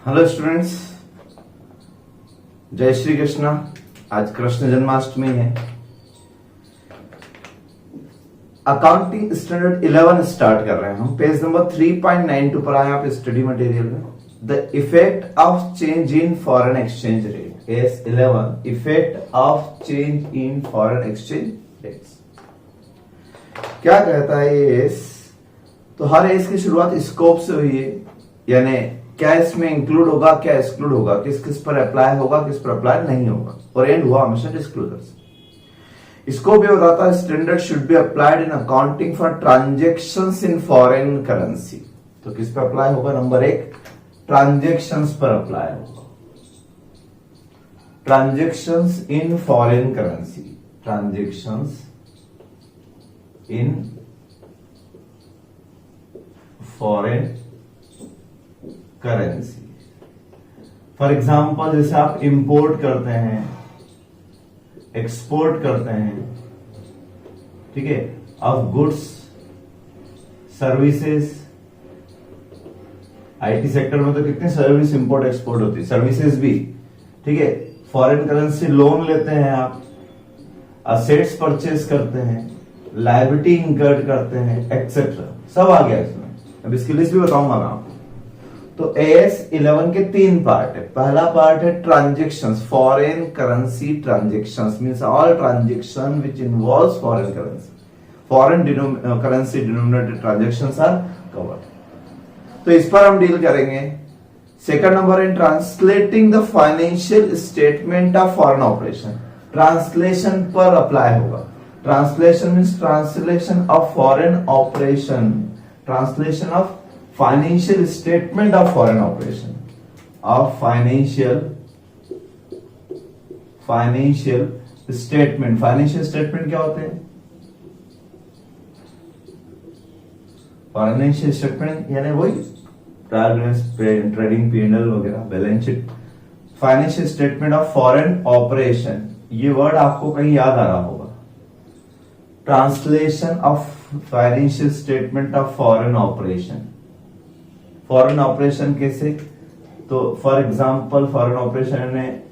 Hello students, जय श्री कृष्णा। आज कृष्ण जन्माष्टमी है। अकाउंटिंग स्टैंडर्ड 11 स्टार्ट कर रहे हैं हम। पेज नंबर 3.92 पर आए आप स्टडी मटेरियल में। The effect of change in foreign exchange rate, S 11, effect of change in foreign exchange rates. क्या कहता है ये एस? तो हर एस की शुरुआत स्कोप से हुई है, यानी क्या इसमें इंक्लूड होगा, क्या एक्सक्लूड होगा, किस किस पर अप्लाई होगा, किस पर अप्लाई नहीं होगा, और एंड हुआ हमेशा डिस्क्लोजर से। स्कोप ये बताता है standard should be applied in accounting for transactions in foreign currency. तो किस पर अप्लाई होगा? नंबर 1, ट्रांजैक्शंस पर अप्लाई होगा। Transactions in foreign currency, transactions in foreign currency. For example, जैसे आप इंपोर्ट करते हैं, एक्सपोर्ट करते हैं, ठीक है, of goods, services. IT sector में तो कितनी सर्विस इंपोर्ट एक्सपोर्ट होती है, सर्विसेज भी, ठीक है। फॉरेन करेंसी लोन लेते हैं आप, असेट्स परचेज करते हैं, लायबिलिटी इंकर्ड करते हैं, एक्सेट्रा, सब आ गया इसमें। अब इसकी लिस्ट भी बताऊंगा मैं आपको। तो एस 11 के 3 पार्ट है। पहला पार्ट है transactions, foreign currency transactions means all transaction which involves foreign currency, foreign currency denominated transactions are covered. तो इस पर हम डील करेंगे। Second number in translating the financial statement of foreign operation, translation पर apply होगा। Translation means translation of foreign operation, translation of financial statement of foreign operation, of financial statement. Financial statement क्या होते हैं? Financial statement यानी वही trading P&L वगैरह, balance sheet. Financial statement of foreign operation, ये word आपको कहीं याद आ रहा होगा। Translation of financial statement of foreign operation. Foreign operation कैसे? तो फॉर एग्जांपल, फॉरेन ऑपरेशन में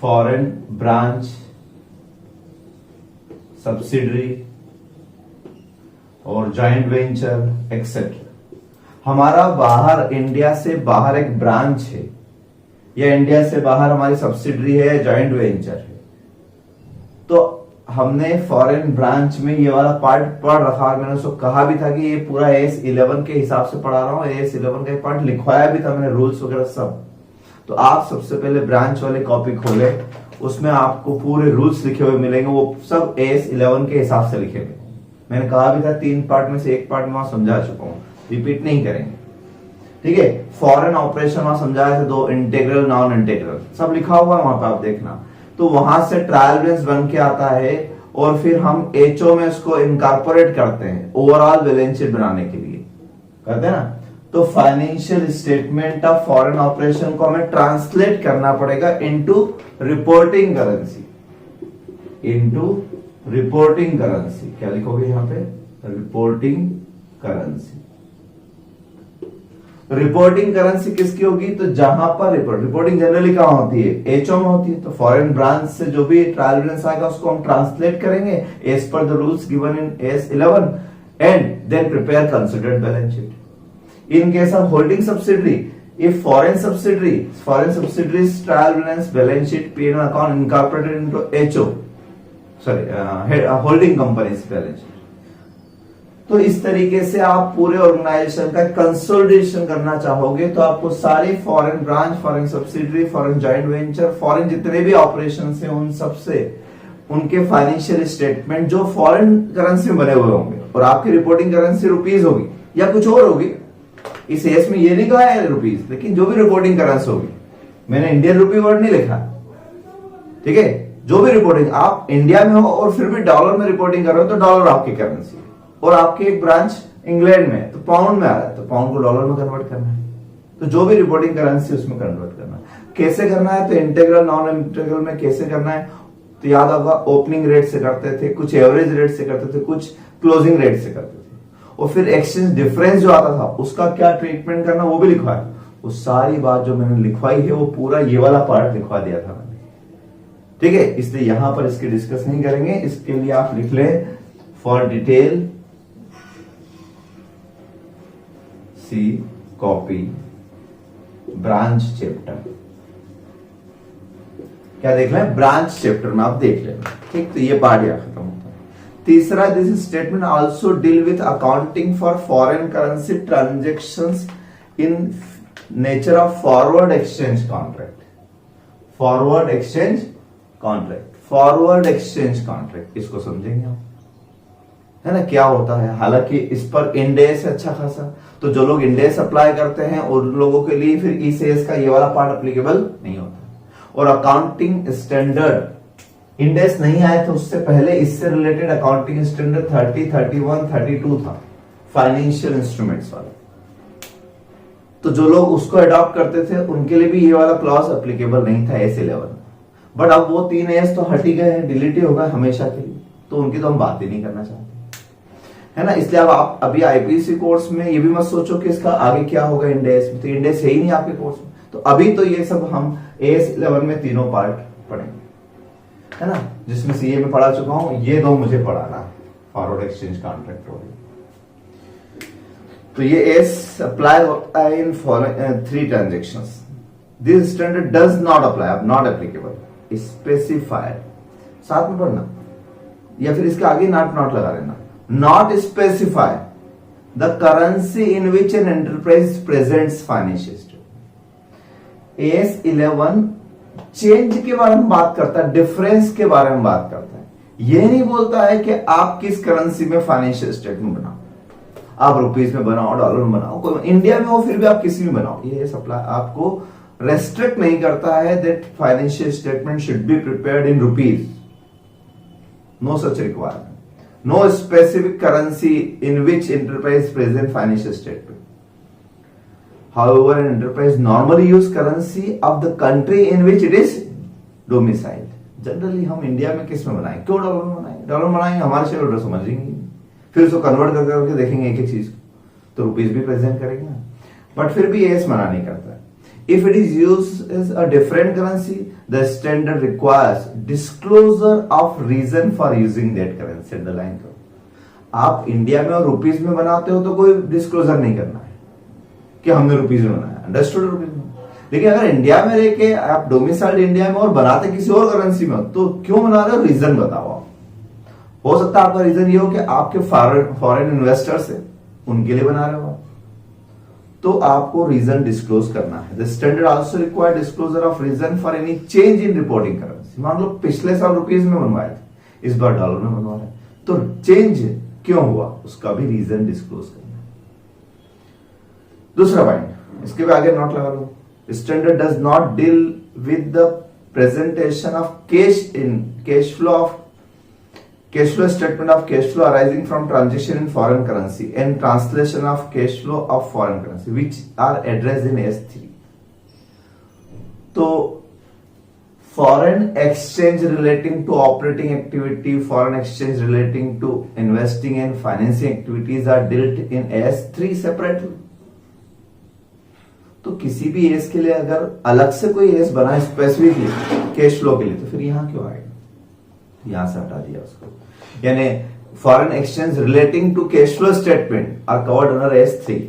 फॉरेन ब्रांच, सब्सिडरी और जॉइंट वेंचर एक्सेट्रा। हमारा बाहर, इंडिया से बाहर एक ब्रांच है, या इंडिया से बाहर हमारी सब्सिडरी है, या जॉइंट वेंचर है। तो हमने फॉरेन ब्रांच में ये वाला पार्ट पढ़ रखा, मैंने उसको कहा भी था कि ये पूरा एस 11 के हिसाब से पढ़ा रहा हूं। एस 11 का एक पार्ट लिखवाया भी था मैंने, रूल्स वगैरह सब। तो आप सबसे पहले ब्रांच वाले कॉपी खोले, उसमें आपको पूरे रूल्स लिखे हुए मिलेंगे, वो सब एस 11 के हिसाब से लिखे हुए। मैंने कहा भी था 3 पार्ट में से एक पार्ट में वहां समझा चुका हूं, रिपीट नहीं करेंगे, ठीक है। फॉरेन ऑपरेशन वहां समझाया था, 2 इंटीग्रल, नॉन इंटीग्रल, सब लिखा हुआ है वहां पे, आप देखना। तो वहां से ट्रायल बैलेंस बन के आता है, और फिर हम एचओ में उसको इनकॉर्पोरेट करते हैं ओवरऑल बैलेंस शीट बनाने के लिए, करते हैं ना। तो financial statement of foreign operation को हमें ट्रांसलेट करना पड़ेगा into reporting currency, into reporting currency. क्या लिखोगे यहां पे? Reporting currency. रिपोर्टिंग करेंसी किसकी होगी? तो जहां पर रिपोर्टिंग जनरली कहां होती है? एचओ में होती है। तो फॉरेन ब्रांच से जो भी ट्रायल बैलेंस आएगा उसको हम ट्रांसलेट करेंगे as per the rules given in AS 11 and then prepare considered balance sheet. In case of holding subsidiary, if foreign subsidiaries trial balance sheet P&L account incorporated into HO, sorry holding companies balance sheet. तो इस तरीके से आप पूरे organisation का consolidation करना चाहोगे, तो आपको सारी foreign branch, foreign subsidiary, foreign joint venture, foreign जितने भी ऑपरेशन हैं उन सब से उनके फाइनेंशियल स्टेटमेंट जो फॉरेन करेंसी में बने हुए होंगे, और आपकी रिपोर्टिंग करेंसी रुपीज होगी या कुछ और होगी। इस एस में ये नहीं कहा है रुपीज, लेकिन जो भी रिपोर्टिंग करेंसी होगी, मैंने इंडियन रुपी वर्ड नहीं लिखा, ठीक है। जो भी रिपोर्टिंग, आप इंडिया में हो और फिर भी डॉलर में रिपोर्टिंग कर रहे हो तो डॉलर आपकी करेंसी है, और आपकी एक ब्रांच इंग्लैंड में तो पाउंड में आ रहा है, तो पाउंड को डॉलर में कन्वर्ट करना है। तो जो भी रिपोर्टिंग करेंसी उसमें कन्वर्ट करना है। कैसे करना है? तो इंटीग्रल, नॉन इंटीग्रल में कैसे करना है? तो याद होगा, ओपनिंग रेट से करते थे, कुछ एवरेज रेट से करते थे, कुछ क्लोजिंग रेट से करते थे। और फिर एक्सचेंज डिफरेंस जो आता था उसका क्या ट्रीटमेंट करना वो भी लिखा है। वो सारी बात जो मैंने लिखवाई है वो पूरा ये वाला पार्ट लिखवा दिया था मैंने, ठीक है। इसलिए यहां पर इसकी डिस्कस नहीं करेंगे। इसके लिए आप लिख लें for detail see copy branch chapter. क्या देख लें? ब्रांच चैप्टर में आप देख लें, ठीक। तो ये पार्ट यहां खत्म होता है। तीसरा, this statement also deal with accounting for foreign currency transactions in nature of forward exchange contract. Forward exchange contract, forward exchange contract, इसको समझेंगे हम, है ना, क्या होता है। हालांकि इस पर इंडेस है अच्छा खासा, तो जो लोग इंडेस अप्लाई करते हैं उन लोगों के लिए फिर ईसीएस का ये वाला पार्ट एप्लीकेबल नहीं होता। और अकाउंटिंग स्टैंडर्ड इंडेस नहीं आए थे उससे पहले इससे रिलेटेड अकाउंटिंग स्टैंडर्ड 30, 31, 32 था, फाइनेंशियल इंस्ट्रूमेंट्स वाला। तो जो लोग उसको अडॉप्ट करते थे उनके लिए भी ये वाला क्लॉज एप्लीकेबल नहीं था एस 11। बट अब वो 3 एस तो हट ही गए हैं, डिलीट ही हो गए हमेशा के लिए, तो उनकी तो हम बात ही नहीं करना चाहते, है ना। इसलिए अब आप अभी आईपीसी कोर्स में ये भी मत सोचो कि इसका आगे क्या होगा इंडेस में, तो इंडेस है ही नहीं आपके कोर्स में। तो अभी तो ये सब हम एस 11 में तीनों पार्ट पढ़ेंगे, है ना, जिसमें सीए में पढ़ा चुका हूं, ये दो मुझे पढ़ाना, फॉरवर्ड एक्सचेंज कॉन्ट्रैक्ट हो गया। तो ये एस अप्लाई होता है इन 3 transactions. This standard does not apply, अब नॉट एप्लीकेबल, स्पेसिफाइड, साथ में पढ़ना या फिर इसके आगे नॉट लगा लेना। Not specify the currency in which an enterprise presents financial statement. S 11 change के बारे में बात करता है, डिफरेंस के बारे में बात करता है। यह नहीं बोलता है कि आप किस करेंसी में फाइनेंशियल स्टेटमेंट बनाओ, आप रुपीज में बनाओ, डॉलर में बनाओ, इंडिया में हो फिर भी आप किसी में बनाओ। ये सप्लाई आपको रेस्ट्रिक्ट नहीं करता है that financial statement should be prepared in rupees, no such requirement, no specific currency in which enterprise present financial statement. However, an enterprise normally use currency of the country in which it is domiciled. Generally हम India में किस में बनाएं, क्यों dollar में बनाएं? Dollar में बनाएंगे हमारे शेयर होल्डर समझेंगे, फिर उसको कन्वर्ट करके देखेंगे एक एक चीज को, तो रुपीज भी प्रेजेंट करेंगे ना। बट फिर भी एस मना नहीं करता है। If it is used as a different currency, the standard requires disclosure of reason for using that currency. Underline करो, आप इंडिया में और रुपीज में बनाते हो तो कोई डिस्क्लोजर नहीं करना है कि हमने रुपीज में बनाया, अंडरस्टूड रुपीज में। लेकिन अगर इंडिया में रह के आप डोमिसाइल्ड इंडिया में और बनाते किसी और करेंसी में, तो क्यों बना रहे हो, रीजन बताओ आप। हो सकता है आपका रीजन ये हो कि आपके फॉरेन इन्वेस्टर्स है, उनके लिए बना रहे हो, तो आपको रीजन डिस्क्लोज करना है। The standard also require disclosure of reason for any change in reporting currency. मान लो पिछले साल रुपीज में बनवाए थे, इस बार डॉलर में बनवा रहे, तो चेंज क्यों हुआ उसका भी रीजन डिस्क्लोज करना है। दूसरा पॉइंट, इसके भी आगे नोट लगा लो, standard does not deal with the presentation of cash in cash flow statement of cash flow arising from transaction in foreign currency and translation of cash flow of foreign currency which are addressed in S3. तो foreign exchange relating to operating activity, foreign exchange relating to investing and financing activities are dealt in S3 separately. तो किसी भी S के लिए अगर अलग से कोई एस बना स्पेसिफिकली कैश फ्लो के लिए, तो फिर यहां क्यों आएगा, यहां से हटा दिया उसको। यानी foreign exchange relating to cash flow statement are covered under S3,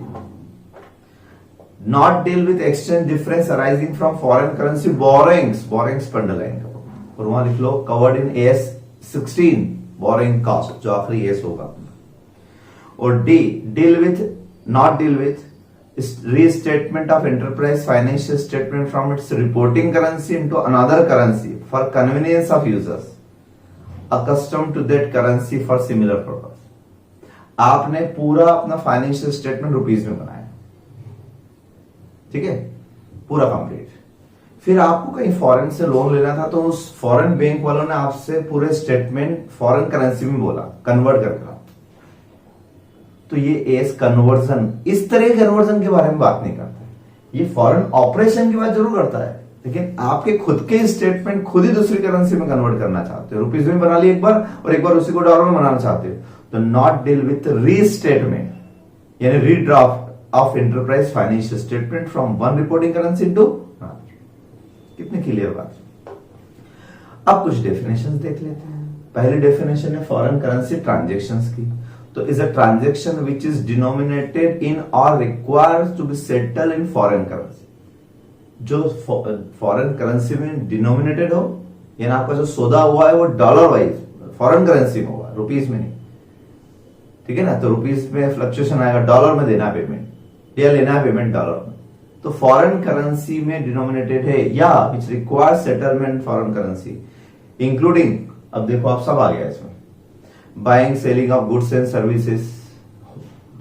not deal with exchange difference arising from foreign currency borrowings पर अंडरलाइन करो, और वहां लिख लो covered in S16 borrowing cost, जो आखिरी एस होगा। और not deal with restatement of enterprise financial statement from its reporting currency into another currency for convenience of users accustomed to that currency for similar purpose. आपने पूरा अपना financial statement rupees में बनाया, ठीक है, पूरा कंप्लीट। फिर आपको कहीं फॉरेन से लोन लेना था, तो उस फॉरेन बैंक वालों ने आपसे पूरे स्टेटमेंट फॉरेन करेंसी में बोला, कन्वर्ट करके। तो ये एस कन्वर्जन, इस तरह के कन्वर्जन के बारे में बात नहीं करता है, ये फॉरेन ऑपरेशन की बात जरूर करता है, लेकिन आपके खुद के स्टेटमेंट खुद ही दूसरी करेंसी में कन्वर्ट करना चाहते हो, रुपीज में बना लिया एक बार और एक बार उसी को डॉलर में बनाना चाहते हो, तो नॉट डील विथ रीस्टेटमेंट यानी redraft of enterprise financial statement from one reporting currency to another. कितनी क्लियर बात। अब कुछ डेफिनेशंस देख लेते हैं। पहली डेफिनेशन है फॉरेन करेंसी ट्रांजैक्शंस की। तो is a transaction which is denominated in और requires to be settle in foreign currency. जो फॉरेन करेंसी में डिनोमिनेटेड हो, यानी आपका जो सौदा हुआ है वो डॉलर वाइज फॉरेन करेंसी में हुआ, रुपीस में नहीं, ठीक है ना। तो रुपीस में फ्लक्चुएशन आएगा, डॉलर में देना पेमेंट या लेना पेमेंट डॉलर में। तो फॉरेन करेंसी में डिनोमिनेटेड है या which require settlement foreign currency including, अब देखो आप सब आ गया इसमें, buying selling of goods and services,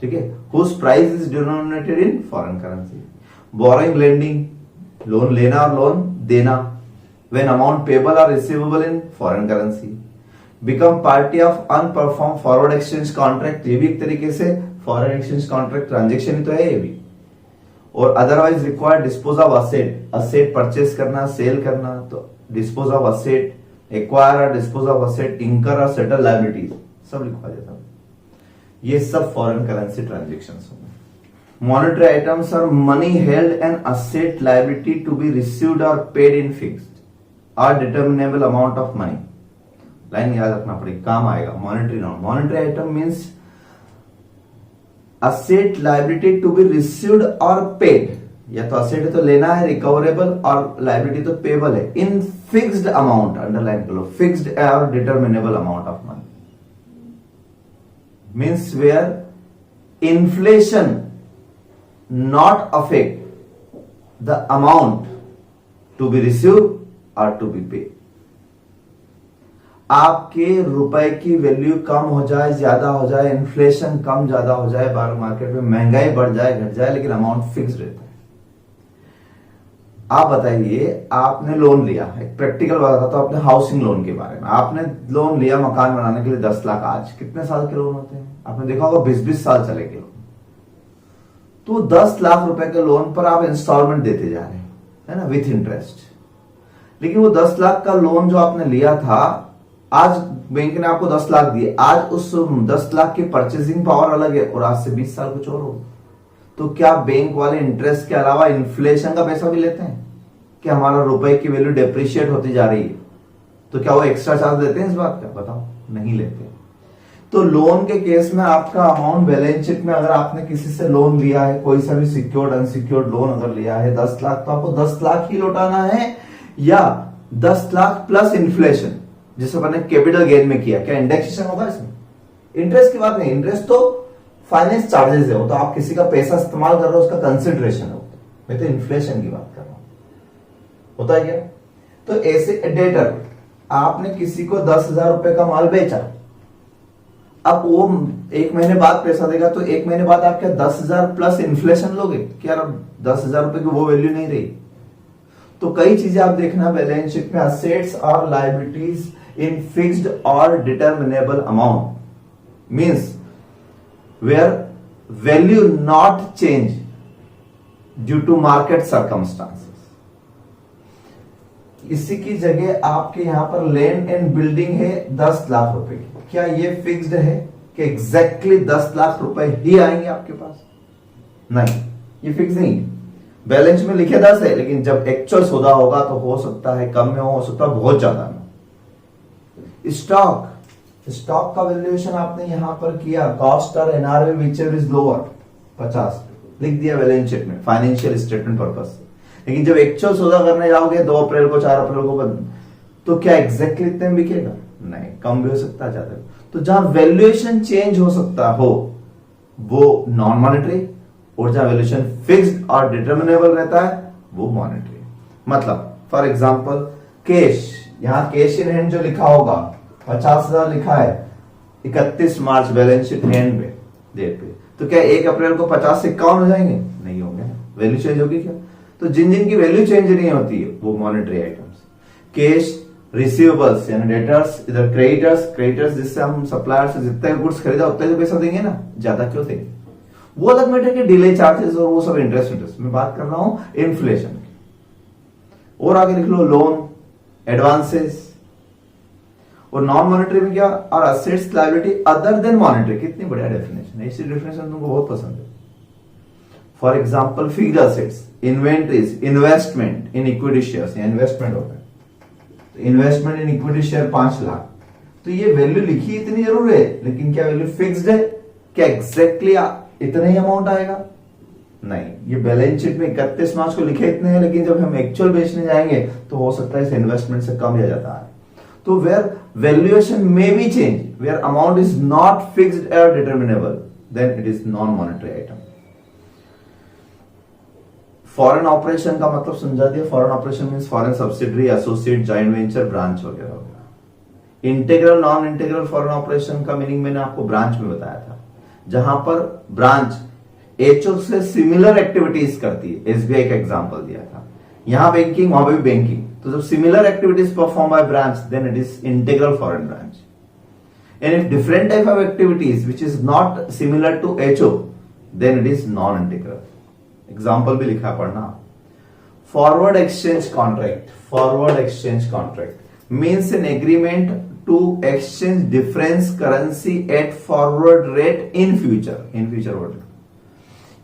ठीक है, whose price is denominated in foreign currency. Borrowing lending, loan लेना और लोन देना, व्हेन अमाउंट पेबल और receivable in foreign currency. Become party of unperform forward exchange contract, ये भी एक तरीके से फॉरेन एक्सचेंज कॉन्ट्रैक्ट ट्रांजेक्शन ही तो है ये भी। और otherwise required dispose of asset, asset purchase करना, सेल करना, तो डिस्पोज ऑफ असेट, एक्वायर और डिस्पोज ऑफ असेट, इंकर और सेटल लायबिलिटीज, सब लिखवा देता हूं। ये सब फॉरेन करेंसी ट्रांजेक्शंस होंगे। मॉनेटरी आइटम्स और money held and asset liability to be received और पेड इन फिक्स्ड और determinable amount of money. Line याद रखना पड़ेगा, काम आएगा। Monetary noun, monetary item means asset liability to be received और पेड, या तो असेट है तो लेना है रिकवरेबल, और लायबिलिटी तो पेबल है, इन फिक्स्ड अमाउंट, अंडरलाइन कर लो, फिक्स्ड और determinable amount of money. Means where inflation not affect the amount to be receive और टू बी पेड। आपके रुपए की वैल्यू कम हो जाए, ज्यादा हो जाए, इन्फ्लेशन कम ज्यादा हो जाए, बाहर मार्केट में महंगाई बढ़ जाए, घट जाए, लेकिन अमाउंट फिक्स रहता है। आप बताइए, आपने लोन लिया, एक प्रैक्टिकल बताता हूं, आपने हाउसिंग लोन के बारे में। आपने लोन लिया मकान बनाने के लिए 10 लाख। आज कितने साल के लोन होते हैं? आपने देखा होगा 20-20 साल चलेंगे लोन। तो 10 लाख रुपए के लोन पर आप इंस्टॉलमेंट देते जा रहे हैं, है ना, विथ इंटरेस्ट। लेकिन वो 10 लाख का लोन जो आपने लिया था, आज बैंक ने आपको 10 लाख दिए, आज उस 10 लाख की परचेसिंग पावर अलग है और आज से 20 साल कुछ और होगा। तो क्या बैंक वाले इंटरेस्ट के अलावा इन्फ्लेशन का पैसा भी लेते हैं? कि हमारा रुपए की वैल्यू डेप्रिशिएट होती जा रही है, तो क्या वो एक्स्ट्रा चार्ज लेते हैं इस बात का? बताओ, नहीं लेते। तो लोन के केस में आपका अमाउंट बैलेंस शीट में, अगर आपने किसी से लोन लिया है, कोई सा भी सिक्योर्ड अनसिक्योर्ड लोन अगर लिया है 10 लाख, तो आपको 10 लाख ही लौटाना है या 10 लाख प्लस इन्फ्लेशन, जिसे मैंने कैपिटल गेन में किया। क्या इंडेक्सेशन होगा इसमें? इंटरेस्ट की बात नहीं, इंटरेस्ट तो फाइनेंस चार्जेस है, वो तो आप किसी का पैसा इस्तेमाल कर रहे हो, उसका कंसिडरेशन है। मैं तो इन्फ्लेशन की बात कर रहा हूं, होता है क्या? तो ऐसे डेटर, आपने किसी को 10,000 रुपए का माल बेचा, अब वो 1 महीने बाद पैसा देगा, तो 1 महीने बाद आप क्या 10,000 प्लस इन्फ्लेशन लोगे? क्या अब 10,000 रुपए की वो वैल्यू नहीं रही? तो कई चीजें आप देखना बैलेंस शीट में, असेट्स और लायबिलिटीज इन फिक्स्ड और determinable amount, means where value not change due to market circumstances. इसी की जगह आपके यहां पर लैंड एंड बिल्डिंग है 10 लाख रुपए की, क्या ये फिक्स्ड है कि एग्जैक्टली 10 लाख रुपए ही आएंगे आपके पास? नहीं, ये फिक्स नहीं है। बैलेंस में लिखे 10 है, लेकिन जब एक्चुअल सौदा होगा तो हो सकता है कम में हो सकता है बहुत ज्यादा में। स्टॉक, स्टॉक का वैल्यूएशन आपने यहां पर किया, कॉस्ट और एनआरवी व्हिचएवर इज लोअर 50 लिख दिया बैलेंस शीट में फाइनेंशियल स्टेटमेंट पर्पस से। लेकिन जब एक्चुअल सौदा करने जाओगे 2 अप्रैल को 4 अप्रैल को तो क्या एग्जैक्टली इतने में बिकेगा? नहीं, कम भी हो सकता है, ज्यादा। तो जहां वैल्यूएशन चेंज हो सकता हो वो नॉन मॉनेटरी, और जहां वैल्यूएशन फिक्स्ड और डिटर्मिनेबल रहता है वो मॉनेटरी। मतलब फॉर एग्जांपल कैश, यहां कैश इन हैंड जो लिखा होगा 50,000 लिखा है, 31 मार्च बैलेंस शीट हैंड पे डेट पे, तो क्या 1 अप्रैल को 50 से 51 हो जाएंगे? नहीं होंगे, वैल्यू चेंज होगी क्या? तो जिन जिन की वैल्यू चेंज नहीं होती है वो मॉनेटरी आइटम्स। कैश, रिसीवेबल्स यानी डेटर्स, इधर क्रेडिटर्स जिससे हम सप्लायर से जितने गुड्स खरीदा उतने तो पैसा देंगे ना, ज्यादा क्यों देंगे? वो अलग मैटर के डिले चार्जेस और वो सब इंटरेस्ट। मैं बात कर रहा हूं इन्फ्लेशन की। और आगे लिख लो लोन, एडवांसेस। और नॉन मॉनेटरी में क्या? और assets liability other than monetary. कितनी बढ़िया डेफिनेशन है, इसी डेफिनेशन तुमको बहुत पसंद है। For example fixed assets, inventories, investment in equity shares, investment होता है, तो investment in equity share 5 lakh, तो ये वैल्यू लिखी इतनी जरूर है, लेकिन क्या वैल्यू फिक्स्ड है? क्या एग्जैक्टली इतना ही अमाउंट आएगा? नहीं, ये बैलेंस शीट में 31 मार्च को लिखे इतने हैं, लेकिन जब हम एक्चुअल बेचने जाएंगे तो हो सकता है इस इन्वेस्टमेंट से कम या ज्यादा है। तो वेयर वैल्यूएशन में be change, where amount is not fixed और determinable, then it is non monetary item. Foreign operation का मतलब समझा दिया। Foreign operation means foreign subsidiary, associate, joint venture, branch वगैरह वगैरह। Integral, non integral foreign operation का meaning मैंने आपको ब्रांच में बताया था, जहां पर ब्रांच एचओ से सिमिलर एक्टिविटीज करती है। एसबीआई का एग्जांपल दिया था, यहां बैंकिंग वहां भी बैंकिंग, तो जब similar activities perform by branch then it is integral foreign branch. And if different type of activities which is not similar to HO then it is non integral. Example भी लिखा पढ़ना। Forward exchange contract, forward exchange contract means an agreement to exchange difference currency at forward rate in future, in future word,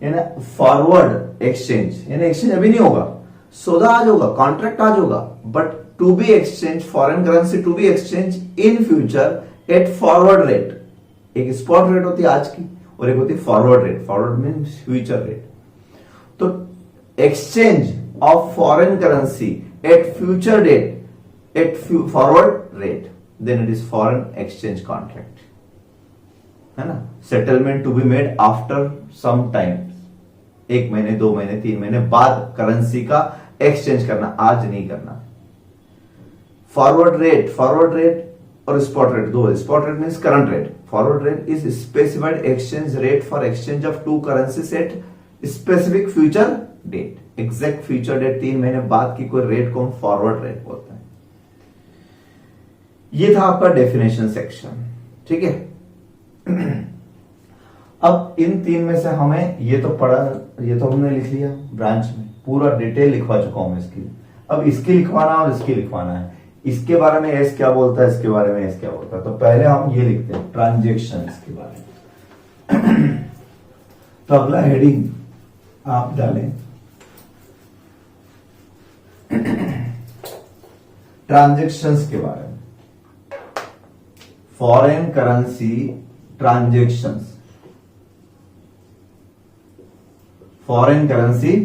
यानी forward exchange, यानी exchange अभी नहीं होगा, सौदा आज होगा, कॉन्ट्रैक्ट आज होगा, but to be exchange, foreign currency to be exchange in future at forward rate. एक स्पॉट रेट होती है आज की और एक होती है forward rate, forward means future rate. तो exchange of foreign currency at future date at forward rate, then it is foreign exchange contract, है ना। Settlement to be made after some time, 1 महीने 2 महीने 3 महीने बाद करेंसी का एक्सचेंज करना, आज नहीं करना। फॉरवर्ड रेट और स्पॉट रेट, दो। Spot rate means current rate, forward rate is specified exchange rate for exchange of two currencies at specific future date. Exact future date 3 महीने बाद की कोई रेट को हम फॉरवर्ड रेट बोलते हैं। ये था आपका डेफिनेशन सेक्शन, ठीक है। अब इन 3 में से हमें ये तो पढ़ा, ये तो हमने लिख लिया ब्रांच में, पूरा डिटेल लिखवा चुका हूं मैं इसकी। अब इसकी लिखवाना और इसकी लिखवाना है। इसके बारे में एस क्या बोलता है, इसके बारे में एस क्या बोलता है। तो पहले हम ये लिखते हैं ट्रांजेक्शन के बारे में। तो अगला हेडिंग आप डालें ट्रांजेक्शंस के बारे में, foreign currency transactions, foreign currency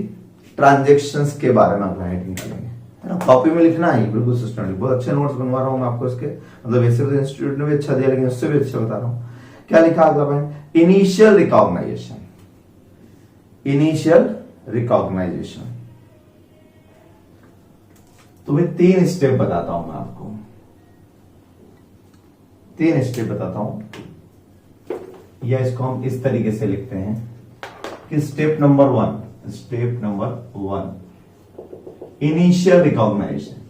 transactions के बारे में अगला हेडिंग डालेंगे, है ना। कॉपी में लिखना है बिल्कुल सिस्टमेटिक, बहुत अच्छे नोट्स बनवा रहा हूं मैं आपको इसके, मतलब वैसे तो इंस्टीट्यूट ने भी अच्छा दिया लेकिन उससे भी अच्छा बता रहा हूं। क्या लिखा अगला point, initial recognisation, initial recognisation. तो मैं 3 स्टेप बताता हूं, मैं आपको 3 स्टेप बताता हूं, या इसको हम इस तरीके से लिखते हैं कि step number 1 initial recognisation.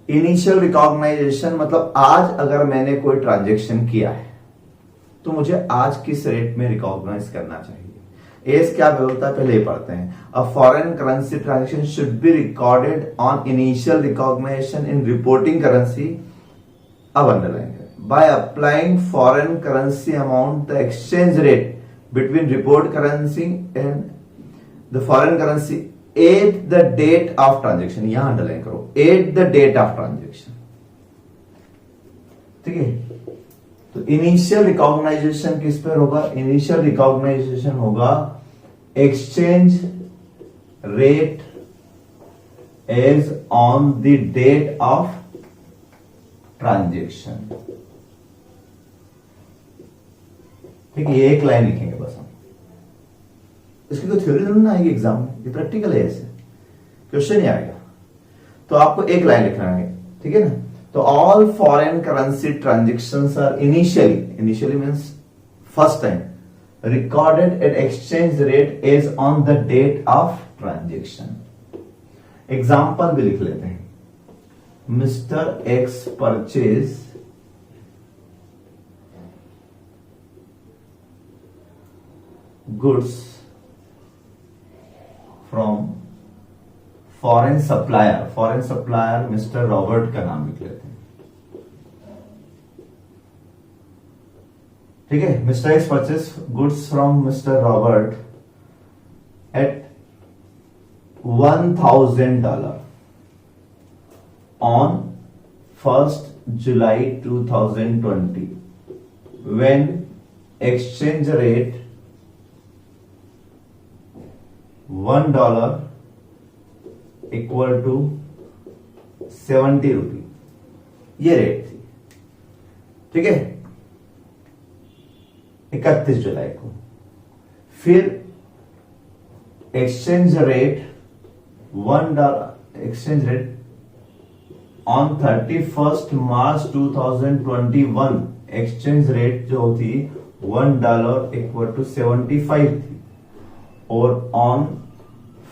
Initial recognisation मतलब आज अगर मैंने कोई ट्रांजेक्शन किया है तो मुझे आज किस रेट में रिकॉग्नाइज करना चाहिए। एस क्या बोलता है पहले पढ़ते हैं। A foreign currency transaction should be recorded on initial recognisation in reporting currency. अब अंडरलाइन करें, by applying foreign currency amount the exchange rate between report currency and the foreign currency at the date of transaction. यहां underline करो, at the date of transaction, ठीक है। तो initial recognisation किस पर होगा, इनिशियल रिकॉग्नाइजेशन होगा exchange rate as on the date of transaction, ठीक है। ये एक लाइन लिखेंगे बस हम, इसकी तो थ्योरी जरूर ना आएगी एग्जाम में, ये प्रैक्टिकल है, ऐसे क्वेश्चन ही आएगा। तो आपको एक लाइन लिखना है, ठीक है ना। तो all foreign currency transactions are initially means first time recorded at exchange rate as on the date of transaction. Example भी लिख लेते हैं। Mister X purchase goods from foreign supplier Mister Robert का नाम लिख लेते हैं, ठीक है, Mister X purchase goods from Mister Robert at $1,000 on 1st July 2020 when exchange rate $1 equal to 70 रुपी, ये रेट थी। ठीक है, 31 जुलाई को। फिर exchange rate $1 exchange rate on 31st March 2021 exchange rate जो थी $1 इक्वल टू 75 थी, और on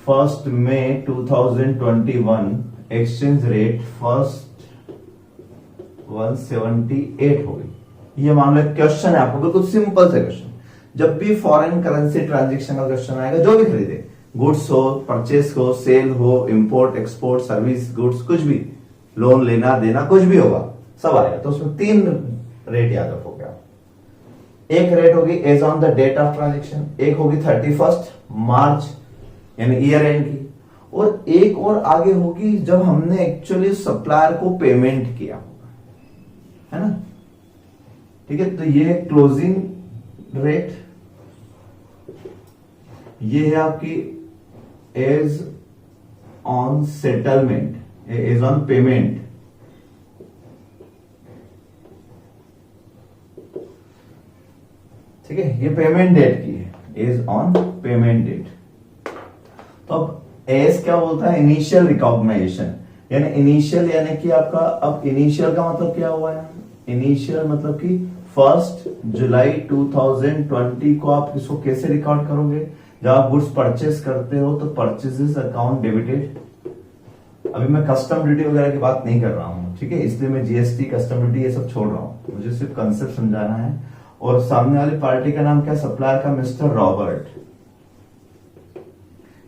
1st May 2021 exchange rate 178 हो गई। ये मान लो क्वेश्चन है आपको, बिल्कुल सिंपल से क्वेश्चन। जब भी फॉरेन करेंसी ट्रांजेक्शन का क्वेश्चन आएगा, जो भी खरीदे, गुड्स हो, परचेस हो, सेल हो, इंपोर्ट एक्सपोर्ट, सर्विस, गुड्स, कुछ भी, लोन लेना देना, कुछ भी होगा, सब आएगा। तो उसमें 3 रेट याद रखोगे आप। एक रेट होगी as on the date of transaction, एक होगी 31st मार्च यानी ईयर एंड की, और एक और आगे होगी जब हमने एक्चुअली सप्लायर को पेमेंट किया होगा, है ना। ठीक है, तो ये क्लोजिंग रेट, ये है आपकी as on settlement, as on payment. ठीक है, ये पेमेंट डेट की है, एज ऑन पेमेंट डेट। तो अब एज क्या बोलता है, इनिशियल रिकॉग्नाइजेशन, यानी इनिशियल यानी कि आपका, अब इनिशियल का मतलब क्या हुआ है, इनिशियल मतलब कि 1 जुलाई 2020 को आप इसको कैसे रिकॉर्ड करोगे, जब आप गुड्स परचेस करते हो तो परचेजेस अकाउंट डेबिटेड। अभी मैं कस्टम ड्यूटी वगैरह की बात नहीं कर रहा हूं, ठीक है, इसलिए मैं जीएसटी, कस्टम ड्यूटी ये सब छोड़ रहा हूं, मुझे सिर्फ कंसेप्ट समझाना है। और सामने वाली पार्टी का नाम क्या, सप्लायर का मिस्टर रॉबर्ट,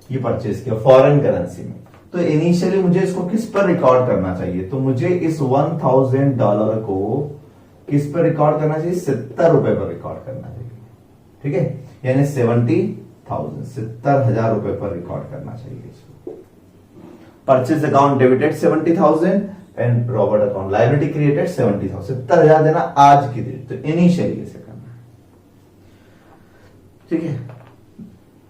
ये परचेस किया फॉरेन करेंसी में। तो इनिशियली मुझे इसको किस पर रिकॉर्ड करना चाहिए, तो मुझे इस $1,000 को किस पर रिकॉर्ड करना चाहिए, 70 रुपए पर रिकॉर्ड करना चाहिए। ठीक है, यानी 70,000, 70,000 रुपए पर रिकॉर्ड करना चाहिए इसको। Purchase account debited 70,000 and Robert account liability created 70,000, 70,000 देना आज की डेट। तो इनिशियली ऐसे करना है। ठीक है,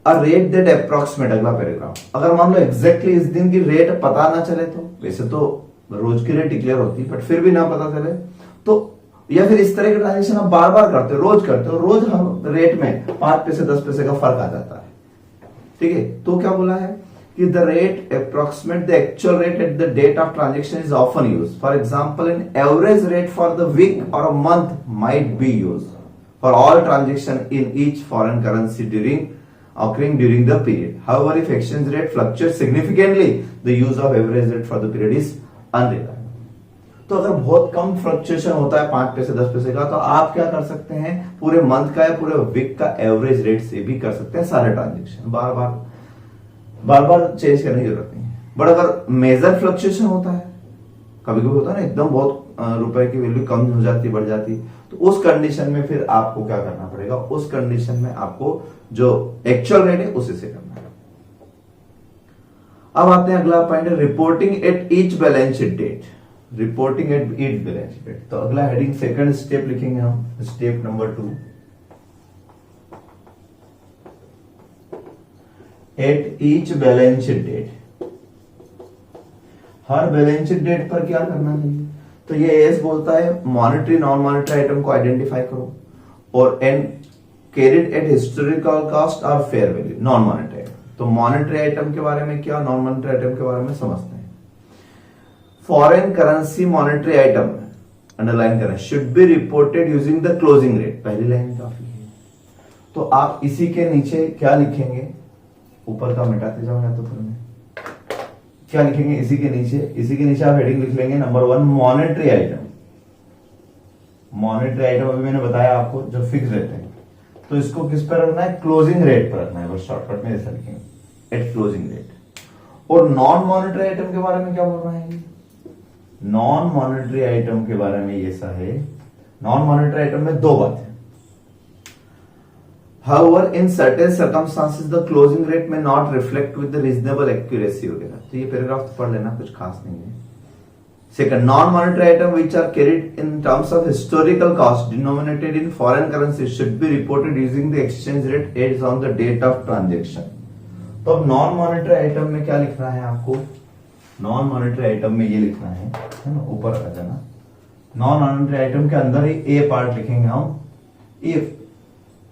अ रेट दैट अप्रोक्सीमेट, अगला पैराग्राफ, अगर मान लो एग्जैक्टली इस दिन की रेट पता ना चले, तो वैसे तो रोज की रेट डिक्लेयर होती है, बट फिर भी ना पता चले तो, या फिर इस तरह के ट्रांजेक्शन आप बार बार करते हो, रोज करते हो, रोज हम रेट में 5 पैसे 10 पैसे का फर्क आ जाता है। ठीक है, तो क्या बोला है कि the rate approximate the actual rate at the date of transaction is often used. For example, an average rate for the week और a month might be used for all transaction in each foreign currency occurring during the period. However, if exchange rate fluctuates significantly, the use of average rate for the period is unreliable. तो अगर बहुत कम fluctuation होता है 5 पैसे 10 पैसे का, तो आप क्या कर सकते हैं, पूरे मंथ का या पूरे वीक का एवरेज रेट से भी कर सकते हैं सारे ट्रांजेक्शन, बार बार चेंज करने की जरूरत नहीं है। बट अगर मेजर फ्लक्चुएशन होता है, कभी कभी होता है ना, एकदम बहुत रुपए की वैल्यू कम हो जाती, बढ़ जाती, तो उस कंडीशन में फिर आपको क्या करना पड़ेगा, उस कंडीशन में आपको जो एक्चुअल रेट है उसी से करना है। अब आते हैं अगला point, reporting at each balance sheet date, reporting at each balance sheet date. तो अगला हेडिंग सेकंड स्टेप लिखेंगे हम, step number 2, at each balance sheet date. हर बैलेंस शीट डेट पर क्या करना चाहिए, तो ये एस बोलता है मॉनेटरी नॉन मॉनेटरी आइटम को आइडेंटिफाई करो, और an carried at historical cost और fair value, non monetary item. तो मॉनेटरी आइटम के बारे में क्या, नॉन मॉनेटरी आइटम के बारे में समझते हैं। Foreign currency monetary item underline करें, should be reported using the closing rate, पहली लाइन काफी है। तो आप इसी के नीचे क्या लिखेंगे, ऊपर का मिटाते जाओगे तो फिर क्या लिखेंगे, इसी के नीचे आप हेडिंग लिख लेंगे number 1, monetary item. Monetary item अभी मैंने बताया आपको जो फिक्स रहते हैं, तो इसको किस पर रखना है, क्लोजिंग रेट पर रखना है, बस शॉर्टकट में ऐसा लिखेंगे, एट क्लोजिंग रेट। और नॉन मॉनेटरी आइटम के बारे में क्या बोल रहा है, नॉन मॉनेटरी आइटम के बारे में ऐसा है, नॉन मॉनेटरी आइटम में 2 बातें, However, in certain circumstances, the closing rate may not reflect with the reasonable accuracy वगैरह। तो ये पैराग्राफ तो पढ़ लेना, कुछ खास नहीं है। Second, non-monetary items which are carried in terms of historical cost denominated in foreign currency should be reported using the exchange rate as on the date of transaction। तो अब नॉन मॉनेटरी आइटम में क्या लिखना है आपको? Non monetary item में ये लिखना है ना, ऊपर आ जाना। नॉन मॉनेटरी आइटम के अंदर ही ए पार्ट लिखेंगे हम, if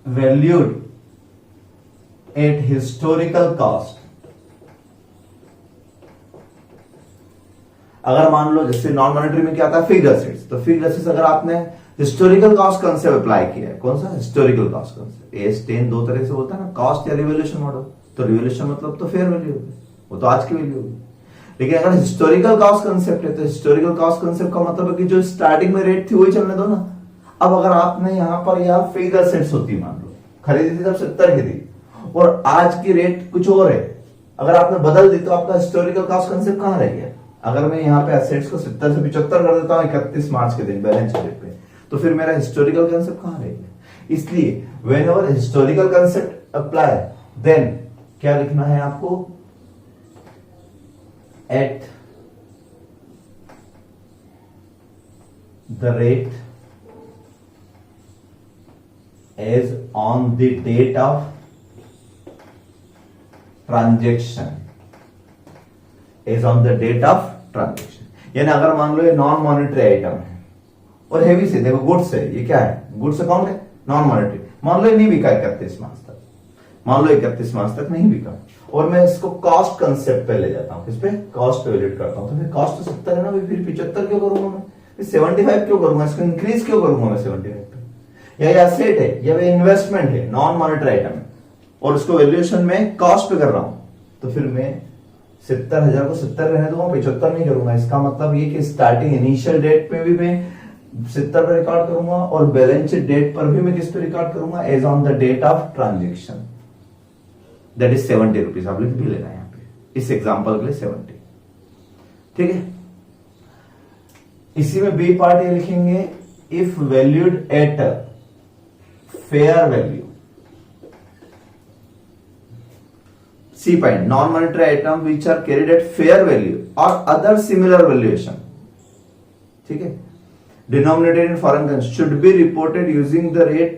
valued at historical cost। अगर मान लो जैसे नॉन मॉनेटरी में क्या आता है, फिक्स्ड एसेट्स, तो फिक्स्ड एसेट्स अगर आपने हिस्टोरिकल कॉस्ट कंसेप्ट अप्लाई किया है, कौन सा? Historical cost concept. AS10 दो तरह से होता है ना, कॉस्ट या रिवोल्यूशन मॉडल। तो रिवोल्यूशन मतलब तो फेयर वैल्यू होगी, वो तो आज की वैल्यू होगी। लेकिन अगर हिस्टोरिकल कॉस्ट कंसेप्ट है तो हिस्टोरिकल कॉस्ट कंसेप्ट का मतलब है कि जो स्टार्टिंग में रेट थी वही चलने दो ना। अब अगर आपने यहाँ पर यार फिक्स्ड एसेट्स होती, मान लो खरीदी थी तब 70 की थी और आज की रेट कुछ और है, अगर आपने बदल दी तो आपका हिस्टोरिकल कॉस्ट कंसेप्ट कहां रह गया? अगर मैं यहाँ पे एसेट्स को 70 से 75 कर देता हूँ 31 मार्च के दिन बैलेंस शीट पे, तो फिर मेरा हिस्टोरिकल कंसेप्ट कहां रह गया? इसलिए whenever historical concept apply, then क्या लिखना है आपको? At the rate as on the date of transaction, as on the date of transaction। यानी अगर मान लो ये नॉन मॉनेटरी आइटम है और हेवी से, देखो गुड्स है, ये क्या है? गुड्स अकाउंट है, नॉन मॉनेटरी। मान लो ये नहीं बिका 31 मार्च तक, मान लो 31 मार्च तक नहीं बिका और मैं इसको कॉस्ट कंसेप्ट पे ले जाता हूं, किस पे? कॉस्ट पे वैल्यूएट करता हूं। तो फिर कॉस्ट तो 70 है ना, फिर 75 क्यों करूंगा मैं? 75 क्यों करूंगा? इसको इंक्रीज क्यों करूंगा मैं 75 पे? या एसेट है या इन्वेस्टमेंट है, नॉन मॉनेटरी आइटम है और उसको वैल्यूएशन में कॉस्ट पे कर रहा हूं, तो फिर मैं 70,000 को 70 रहने दूंगा, 75 नहीं करूंगा। इसका मतलब ये कि स्टार्टिंग इनिशियल डेट पे भी मैं 70 पे रिकॉर्ड करूंगा और बैलेंस शीट डेट पर भी मैं किस पे रिकॉर्ड करूंगा? As on the date of transaction, that is 70 rupees. आप लिख भी लेना यहाँ पे इस एग्जाम्पल के लिए 70, ठीक है। इसी में बी पार्ट ये लिखेंगे, if valued at fair value। C point, non-monetary items which are carried at fair value or other similar valuation, ठीक है, denominated in foreign currency should be reported using the rate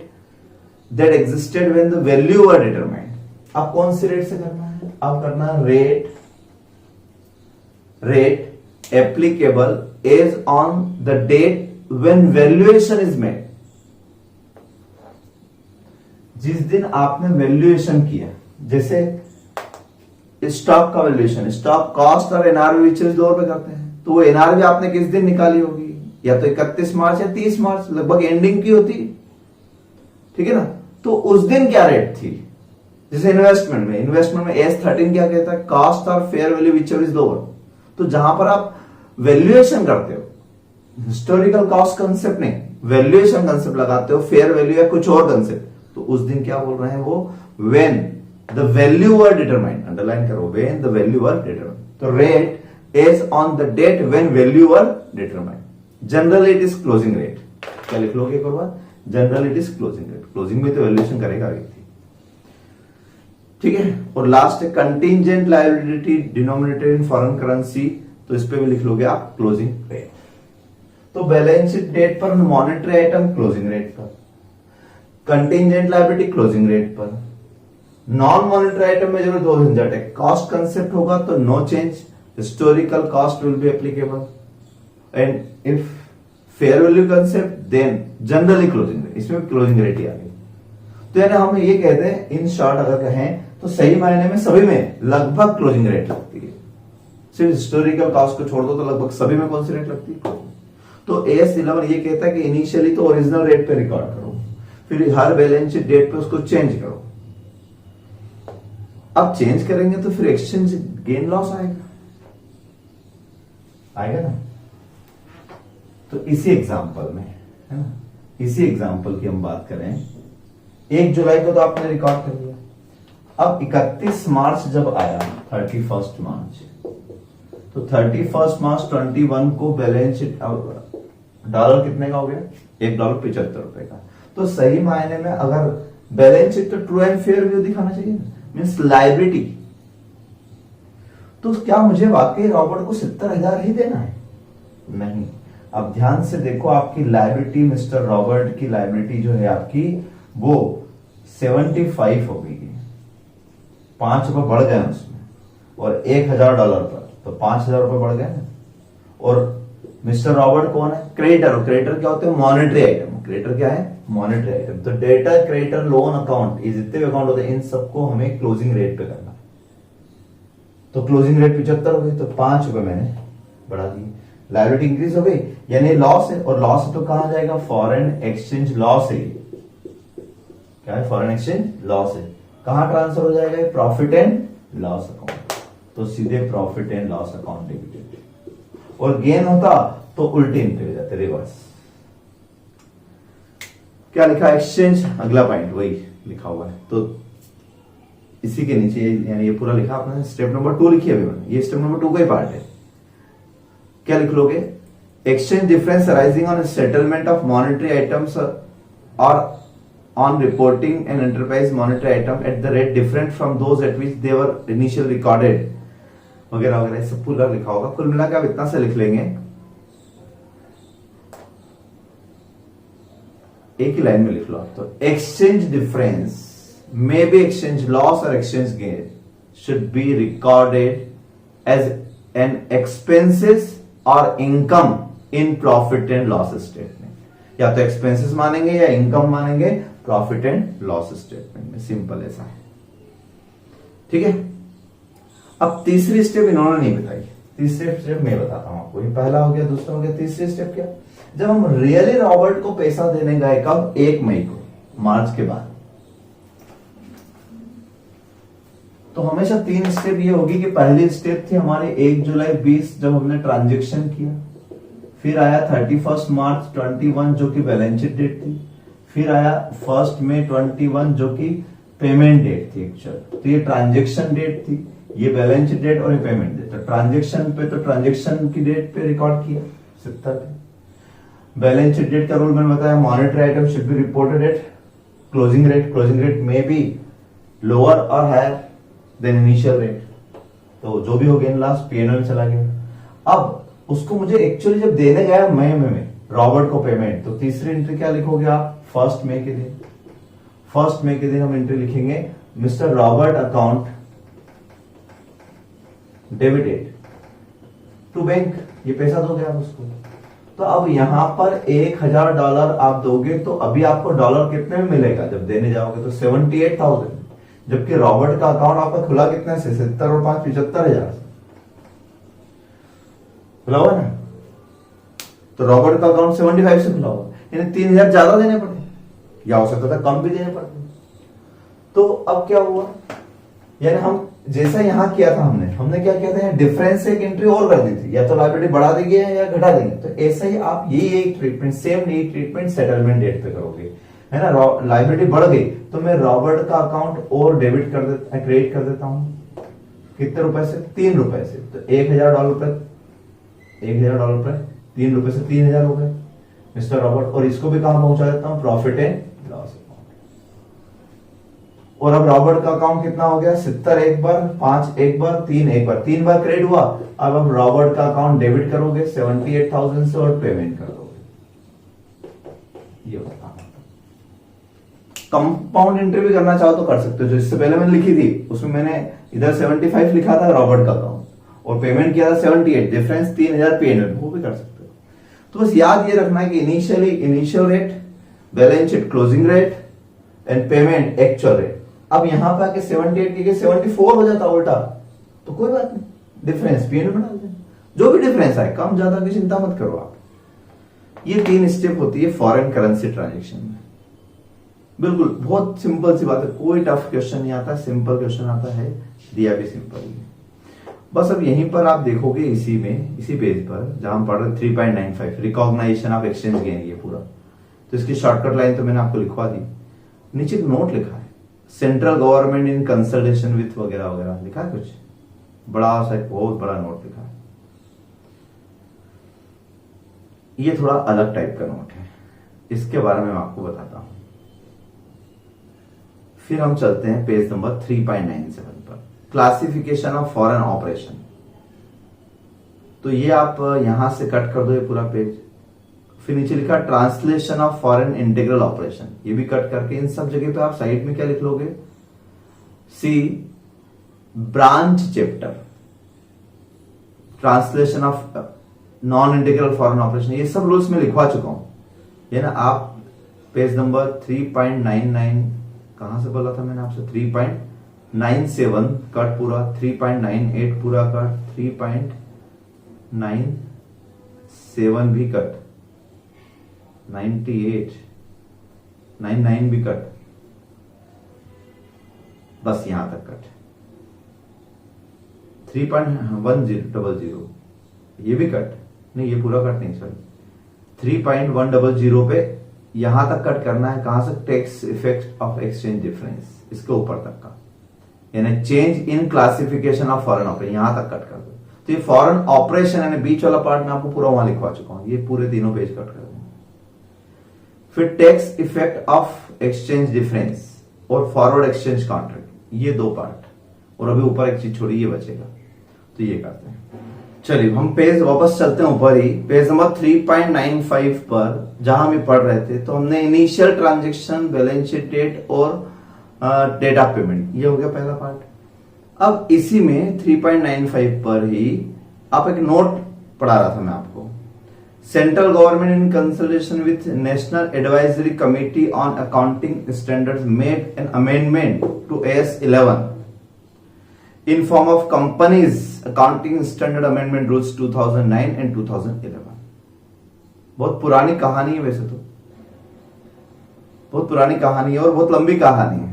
that existed when the value were determined। अब कौन सी rate से करना है? अब करना है rate applicable as on the date when valuation is made। जिस दिन आपने वैल्यूएशन किया, जैसे स्टॉक का वैल्यूएशन, स्टॉक कॉस्ट और एनआरवी विच दो पे करते हैं, तो वो एनआरवी आपने किस दिन निकाली होगी? या तो 31 मार्च या 30 मार्च, लगभग एंडिंग की होती, ठीक है ना। तो उस दिन क्या रेट थी? जैसे इन्वेस्टमेंट में S13 क्या कहता है? कॉस्ट और fair value which is lower. तो जहां पर आप वैल्यूएशन करते हो, हिस्टोरिकल कॉस्ट कंसेप्ट नहीं, वैल्यूएशन कंसेप्ट लगाते हो, फेयर वैल्यू या कुछ और कंसेप्ट, तो उस दिन क्या बोल रहे हैं वो? When the value were determined, underline करो, when the value were determined. तो rate is on the date when value were determined. Generally it is closing rate. क्या लिख लोगे एक और बार? Generally it is closing rate. Closing में तो वैल्यूएशन करेगा व्यक्ति, ठीक है। और लास्ट है contingent liability denominated in foreign currency, तो इस पे भी लिख लोगे आप क्लोजिंग रेट। तो बैलेंस शीट डेट पर मॉनेटरी आइटम क्लोजिंग रेट पर, कंटिंजेंट लायबिलिटी क्लोजिंग रेट पर, नॉन मॉनेटरी आइटम में जरूर दो झंझट है, कॉस्ट कंसेप्ट होगा तो no change, historical cost will be applicable, and if fair value concept then generally closing rate. इसमें क्लोजिंग रेट ही आ गई। तो यानी हम ये कहते हैं, इन शॉर्ट अगर कहें तो सही मायने में सभी में लगभग क्लोजिंग रेट लगती है। सिर्फ हिस्टोरिकल कॉस्ट को छोड़ दो तो लगभग सभी में कौन सी रेट लगती है? तो AS11 ये कहता है कि इनिशियली तो ओरिजिनल रेट पे रिकॉर्ड करो, फिर हर बैलेंस शीट डेट पे उसको चेंज करो। अब चेंज करेंगे तो फिर एक्सचेंज गेन लॉस आएगा ना। तो इसी एग्जांपल में, है ना, इसी एग्जांपल की हम बात करें, 1 जुलाई को तो आपने रिकॉर्ड कर लिया। अब 31 मार्च जब आया, 31 मार्च, तो 31 मार्च 21 को बैलेंस शीट डॉलर कितने का हो गया? $1.75 का। तो सही मायने में अगर बैलेंस शीट तो ट्रू एंड फेयर व्यू दिखाना चाहिए, मीन्स लायबिलिटी। तो क्या मुझे वाकई रॉबर्ट को 70,000 ही देना है? नहीं। अब ध्यान से देखो, आपकी लायबिलिटी, मिस्टर रॉबर्ट की लायबिलिटी जो है आपकी, वो 75 हो गई है। ₹5 बढ़ गए उसमें, और $1,000 पर तो ₹5,000 बढ़ गए ना। और मिस्टर रॉबर्ट कौन है? क्रेडिटर। और क्रेडिटर क्या होते हैं? Monetary item. क्रेडिटर क्या है? Monetary item. तो डेटर, क्रेडिटर, लोन अकाउंट, ये जितने भी अकाउंट होते हैं इन सबको हमें क्लोजिंग रेट पे करना है। तो क्लोजिंग रेट 75 हो गई, तो ₹5 मैंने बढ़ा दिए। लायबिलिटी इंक्रीज हो गई, यानी लॉस है, और लॉस है तो कहां जाएगा? फॉरेन एक्सचेंज लॉस है। क्या है? फॉरेन एक्सचेंज लॉस है। कहां ट्रांसफर हो जाएगा? Profit and loss account. तो सीधे profit and loss account debited. और गेन होता तो उल्टे एंट्री हो जाते, रिवर्स। क्या लिखा? एक्सचेंज, अगला पॉइंट वही लिखा हुआ है, तो इसी के नीचे यानी ये पूरा लिखा आपने। स्टेप नंबर 2 लिखी अभी मैंने, ये स्टेप नंबर 2 का ही पार्ट है। क्या लिख लोगे? Exchange difference arising on settlement of monetary items और on reporting an enterprise monetary item at the rate different from those at which they were initially recorded, वगैरह वगैरह, सब पूरा लिखा होगा। कुल मिलाकर आप इतना से लिख लेंगे, एक ही लाइन में लिख लो आप। तो exchange difference may be exchange loss और exchange gain should be recorded as an expenses और income in profit and loss statement. या तो एक्सपेंसेस मानेंगे या इनकम मानेंगे प्रॉफिट एंड लॉस स्टेटमेंट में। सिंपल ऐसा है, ठीक है। अब तीसरी स्टेप इन्होंने नहीं बताई, तीसरी स्टेप मैं बताता हूं आपको। ये पहला हो गया, दूसरा हो गया, तीसरी स्टेप क्या? जब हम रियली रॉबर्ट को पैसा देने गए, कब? 1 मई को, मार्च के बाद। तो हमेशा 3 स्टेप ये होगी कि पहली स्टेप थी हमारे 1 जुलाई 20 जब हमने ट्रांजेक्शन किया, फिर आया 31 मार्च 21 जो कि बैलेंस शीट डेट थी, फिर आया 1 मई 21 जो कि पेमेंट डेट थी एक्चुअल। तो ये ट्रांजेक्शन डेट थी, ये बैलेंस शीट डेट और ये पेमेंट डेट। तो ट्रांजेक्शन पे तो ट्रांजेक्शन की डेट पे रिकॉर्ड किया 70 पे। बैलेंस शीट डेट का रूल मैंने बताया, monetary item should be reported at closing rate. Closing rate में बी लोअर और हायर देन इनिशियल रेट। तो जो भी हो गेन लॉस P&L में चला गया। अब उसको मुझे एक्चुअली जब देने गया मई में रॉबर्ट को पेमेंट, तो तीसरी एंट्री क्या लिखोगे आप? 1 मई के दिन। 1 मई के दिन हम एंट्री लिखेंगे, Mister Robert account debited to bank. ये पैसा दोगे आप उसको। तो अब यहां पर $1,000 आप दोगे, तो अभी आपको डॉलर कितने में मिलेगा जब देने जाओगे? तो 78,000। जबकि रॉबर्ट का अकाउंट आपका खुला कितने से? 70 और 5 75,000 खुला हुआ ना। तो रॉबर्ट का अकाउंट 75 से खुला हुआ, यानी 3,000 ज्यादा देने पड़े, या हो सकता था कम भी देने पड़ते। तो अब क्या हुआ, यानी हम जैसा यहां किया था, हमने क्या किया था? डिफरेंस से एक एंट्री और कर दी थी, या तो लायबिलिटी बढ़ा देंगे या घटा देंगे। तो ऐसा ही आप यही ट्रीटमेंट, सेम यही ट्रीटमेंट सेटलमेंट डेट पे करोगे, है ना। लायबिलिटी बढ़ गई तो मैं रॉबर्ट का अकाउंट और डेबिट कर देता, क्रेडिट कर देता हूं। कितने रुपए से? $3 से। तो $1,000 पर $1,000 पर $3 से 3,000 हो गए मिस्टर रॉबर्ट। और इसको भी कहां पहुंचा देता हूं? Profit and loss account. और अब रॉबर्ट का अकाउंट कितना हो गया? 70 एक बार, 5 एक बार, 3 एक बार, 3 बार क्रेडिट हुआ। अब रॉबर्ट का अकाउंट डेबिट करोगे 78,000 से और पेमेंट कर दोगे। ये होता है। कंपाउंड एंट्री भी करना चाहो तो कर सकते हो, जो इससे पहले मैंने लिखी थी उसमें मैंने इधर 75 लिखा था रॉबर्ट का अकाउंट और पेमेंट किया था 78, डिफरेंस 3,000 P&L, वो भी कर सकते हो। तो बस याद ये रखना है कि initial rate, balance sheet closing rate and payment actual rate. अब यहां पे आके 78 के 74 हो जाता उल्टा, तो कोई बात नहीं, डिफरेंस P&L में डाल देना। जो भी डिफरेंस आए, कम ज्यादा की चिंता मत करो आप। ये 3 स्टेप होती है फॉरेन करेंसी ट्रांजेक्शन में। बिल्कुल बहुत सिंपल सी बात है, कोई टफ क्वेश्चन नहीं आता, सिंपल क्वेश्चन आता है, दिया भी सिंपल ही है। बस अब यहीं पर आप देखोगे इसी पेज पर जहां हम पढ़ रहे 3.95 रिकॉग्नाइजेशन ऑफ एक्सचेंज गेन, ये पूरा। तो इसकी शॉर्टकट लाइन तो मैंने आपको लिखवा दी। नीचे एक नोट लिखा है, central government in consultation with वगैरह वगैरह लिखा है, कुछ बड़ा सा बहुत बड़ा नोट लिखा है। ये थोड़ा अलग टाइप का नोट है, इसके बारे में मैं आपको बताता हूं। फिर हम चलते हैं पेज नंबर 3.97 पर, क्लासिफिकेशन ऑफ फॉरेन ऑपरेशन। तो ये आप यहां से कट कर दो ये पूरा पेज। फिर नीचे लिखा translation of foreign integral operation, ये भी कट करके इन सब जगह पे आप साइड में क्या लिख लोगे, see branch chapter translation of non integral foreign operation, ये सब रूल्स में लिखवा चुका हूं, ये ना। आप पेज नंबर 3.99 कहां से बोला था मैंने आपसे, 3.97 कट पूरा, 3.98 पूरा कट, 3.97 भी कट, 98 99 भी कट, बस यहां तक कट। 3.1000 ये भी कट नहीं, ये पूरा कट नहीं, सॉरी 3.100 पे यहां तक कट करना है। कहां से, tax effect of exchange difference, इसके ऊपर तक का, यानी change in classification of foreign operation, यहां तक कट कर दो। तो ये फॉरेन ऑपरेशन यानी बीच वाला पार्ट में आपको पूरा वहां लिखवा चुका हूं, ये पूरे तीनों पेज कट कर देंगे। फिर tax effect of exchange difference और फॉरवर्ड एक्सचेंज कॉन्ट्रैक्ट, ये दो पार्ट, और अभी ऊपर एक चीज छोड़ी, ये बचेगा, तो ये करते हैं। चलिए हम पेज वापस चलते हैं ऊपर ही, पेज नंबर 3.95 पर जहां हम पढ़ रहे थे, तो हमने initial transaction, balance sheet date और डेट ऑफ पेमेंट, ये हो गया पहला पार्ट। अब इसी में 3.95 पर ही आप एक नोट पढ़ा रहा था मैं आपको, central government in consultation with national advisory committee on accounting standards made an amendment to AS 11 in form of companies accounting standard amendment rules 2009 and 2011। बहुत पुरानी कहानी है, वैसे तो बहुत पुरानी कहानी है और बहुत लंबी कहानी है,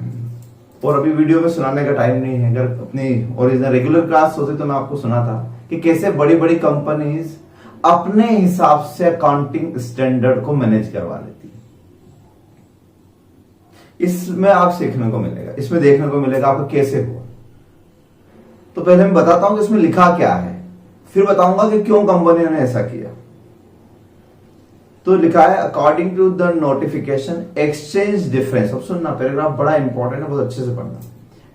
और अभी वीडियो में सुनाने का टाइम नहीं है। अगर अपनी ओरिजिनल रेगुलर क्लास होती तो मैं आपको सुनाता कि कैसे बड़ी बड़ी कंपनीज अपने हिसाब से अकाउंटिंग स्टैंडर्ड को मैनेज करवा लेती है। इसमें आप सीखने को मिलेगा, इसमें देखने को मिलेगा आपको कैसे हुआ। तो पहले मैं बताता हूं कि इसमें लिखा क्या है, फिर बताऊंगा कि क्यों कंपनियों ने ऐसा किया। तो लिखा है according to the notification exchange difference, अब सुनना पैराग्राफ बड़ा इंपॉर्टेंट है, बहुत अच्छे से पढ़ना।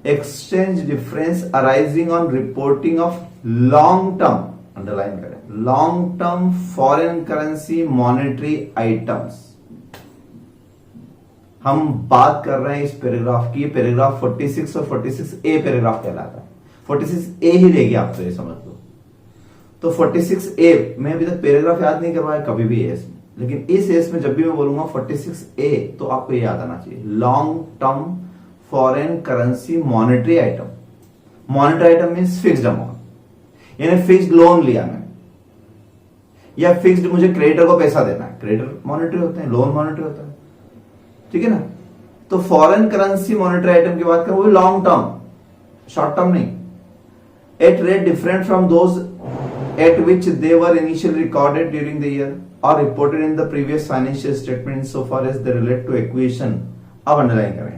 Exchange difference arising on reporting of long term, underline करें, long term foreign currency monetary items. हम बात कर रहे हैं इस पैराग्राफ की, पैराग्राफ 46 और 46A पैराग्राफ कहलाता है। 46A ही रहेगी, आप तो ये समझ लो। तो 46A में अभी तक पैराग्राफ याद नहीं करवाया कभी भी एस में, लेकिन इस एस में जब भी मैं बोलूंगा 46A तो आपको ये याद आना चाहिए, long term foreign currency monetary item. Monetary item means fixed amount, यानी फिक्स्ड लोन लिया मैं, या फिक्स्ड मुझे क्रेडिटर को पैसा देना है, क्रेडिटर मॉनेटरी होते हैं, लोन मॉनेटरी होता है, ठीक है ना। तो फॉरेन करेंसी मॉनेटरी आइटम की बात करें, वो भी लॉन्ग टर्म, शॉर्ट टर्म नहीं, at rate different from those at which they were initially recorded during the year or reported in the previous financial statement so far as they relate to acquisition। अब underline करें,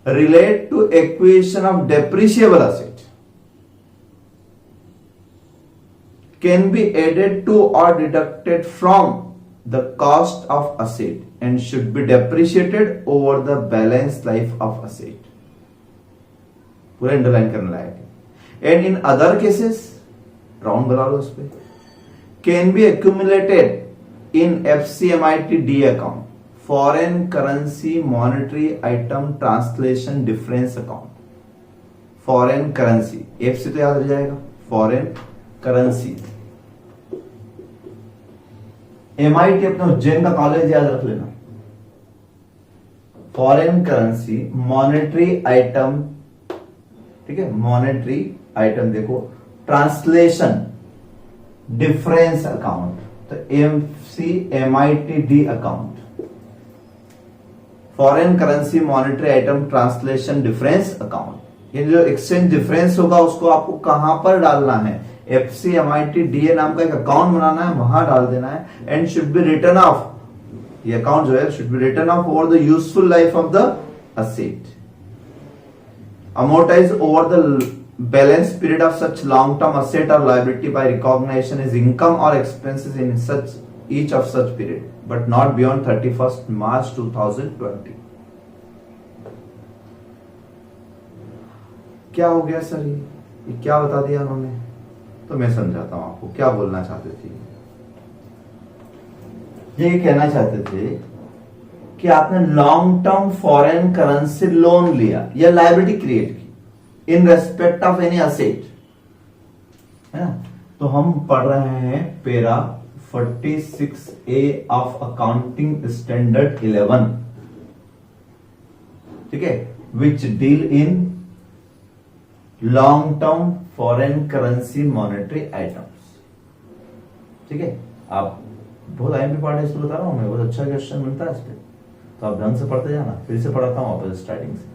relate to acquisition of depreciable asset, can be added to or deducted from the cost of asset and should be depreciated over the balance life of asset। पूरा underline करने लायक है। And in other cases, round बना लो उस पे, can be accumulated in FCMITD account, foreign currency monetary item translation difference account. Foreign currency, FC तो याद रह जाएगा, फॉरेन करेंसी, MIT अपने उज्जैन का कॉलेज याद रख लेना। फॉरेन करेंसी मॉनेटरी आइटम, ठीक है, मॉनेटरी आइटम देखो, ट्रांसलेशन डिफरेंस अकाउंट, तो FCMITD account, foreign currency monetary item translation difference account. ये जो एक्सचेंज डिफरेंस होगा उसको आपको कहां पर डालना है, FCMITD नाम का एक अकाउंट बनाना है, वहां डाल देना है। And should be return of, ये अकाउंट जो है should be return of over the useful life of the asset, amortize over the balance period of such long-term asset or liability by recognition as income or expenses in such each of such period, but not beyond 31st March 2020। क्या हो गया sir, ये क्या बता दिया उन्होंने? तो मैं समझाता हूं आपको क्या बोलना चाहते थे। ये कहना चाहते थे कि आपने long term foreign currency loan लिया या लायबिलिटी क्रिएट की in respect of any asset, है ना। तो हम पढ़ रहे हैं पेरा 46A ऑफ अकाउंटिंग स्टैंडर्ड 11, ठीक है, which deal in long term foreign currency monetary items, ठीक है। आप बहुत आईएमपी पार्ट है, इसलिए बता रहा हूं मैं, बहुत अच्छा क्वेश्चन मिलता है इस पे, तो आप ढंग से पढ़ते जाना। फिर से पढ़ाता हूं वापस स्टार्टिंग से।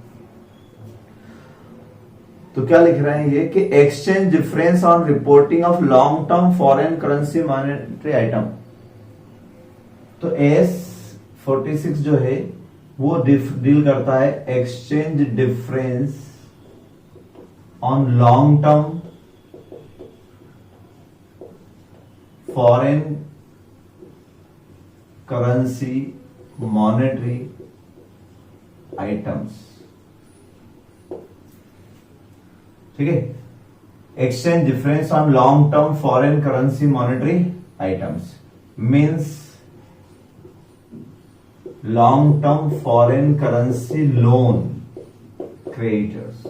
तो क्या लिख रहे हैं ये कि exchange difference on reporting of long term foreign currency monetary item. तो S46 जो है वो डील करता है exchange difference on long term foreign currency monetary items, ठीक है। Exchange difference on long term foreign currency monetary items means long term foreign currency loan creditors.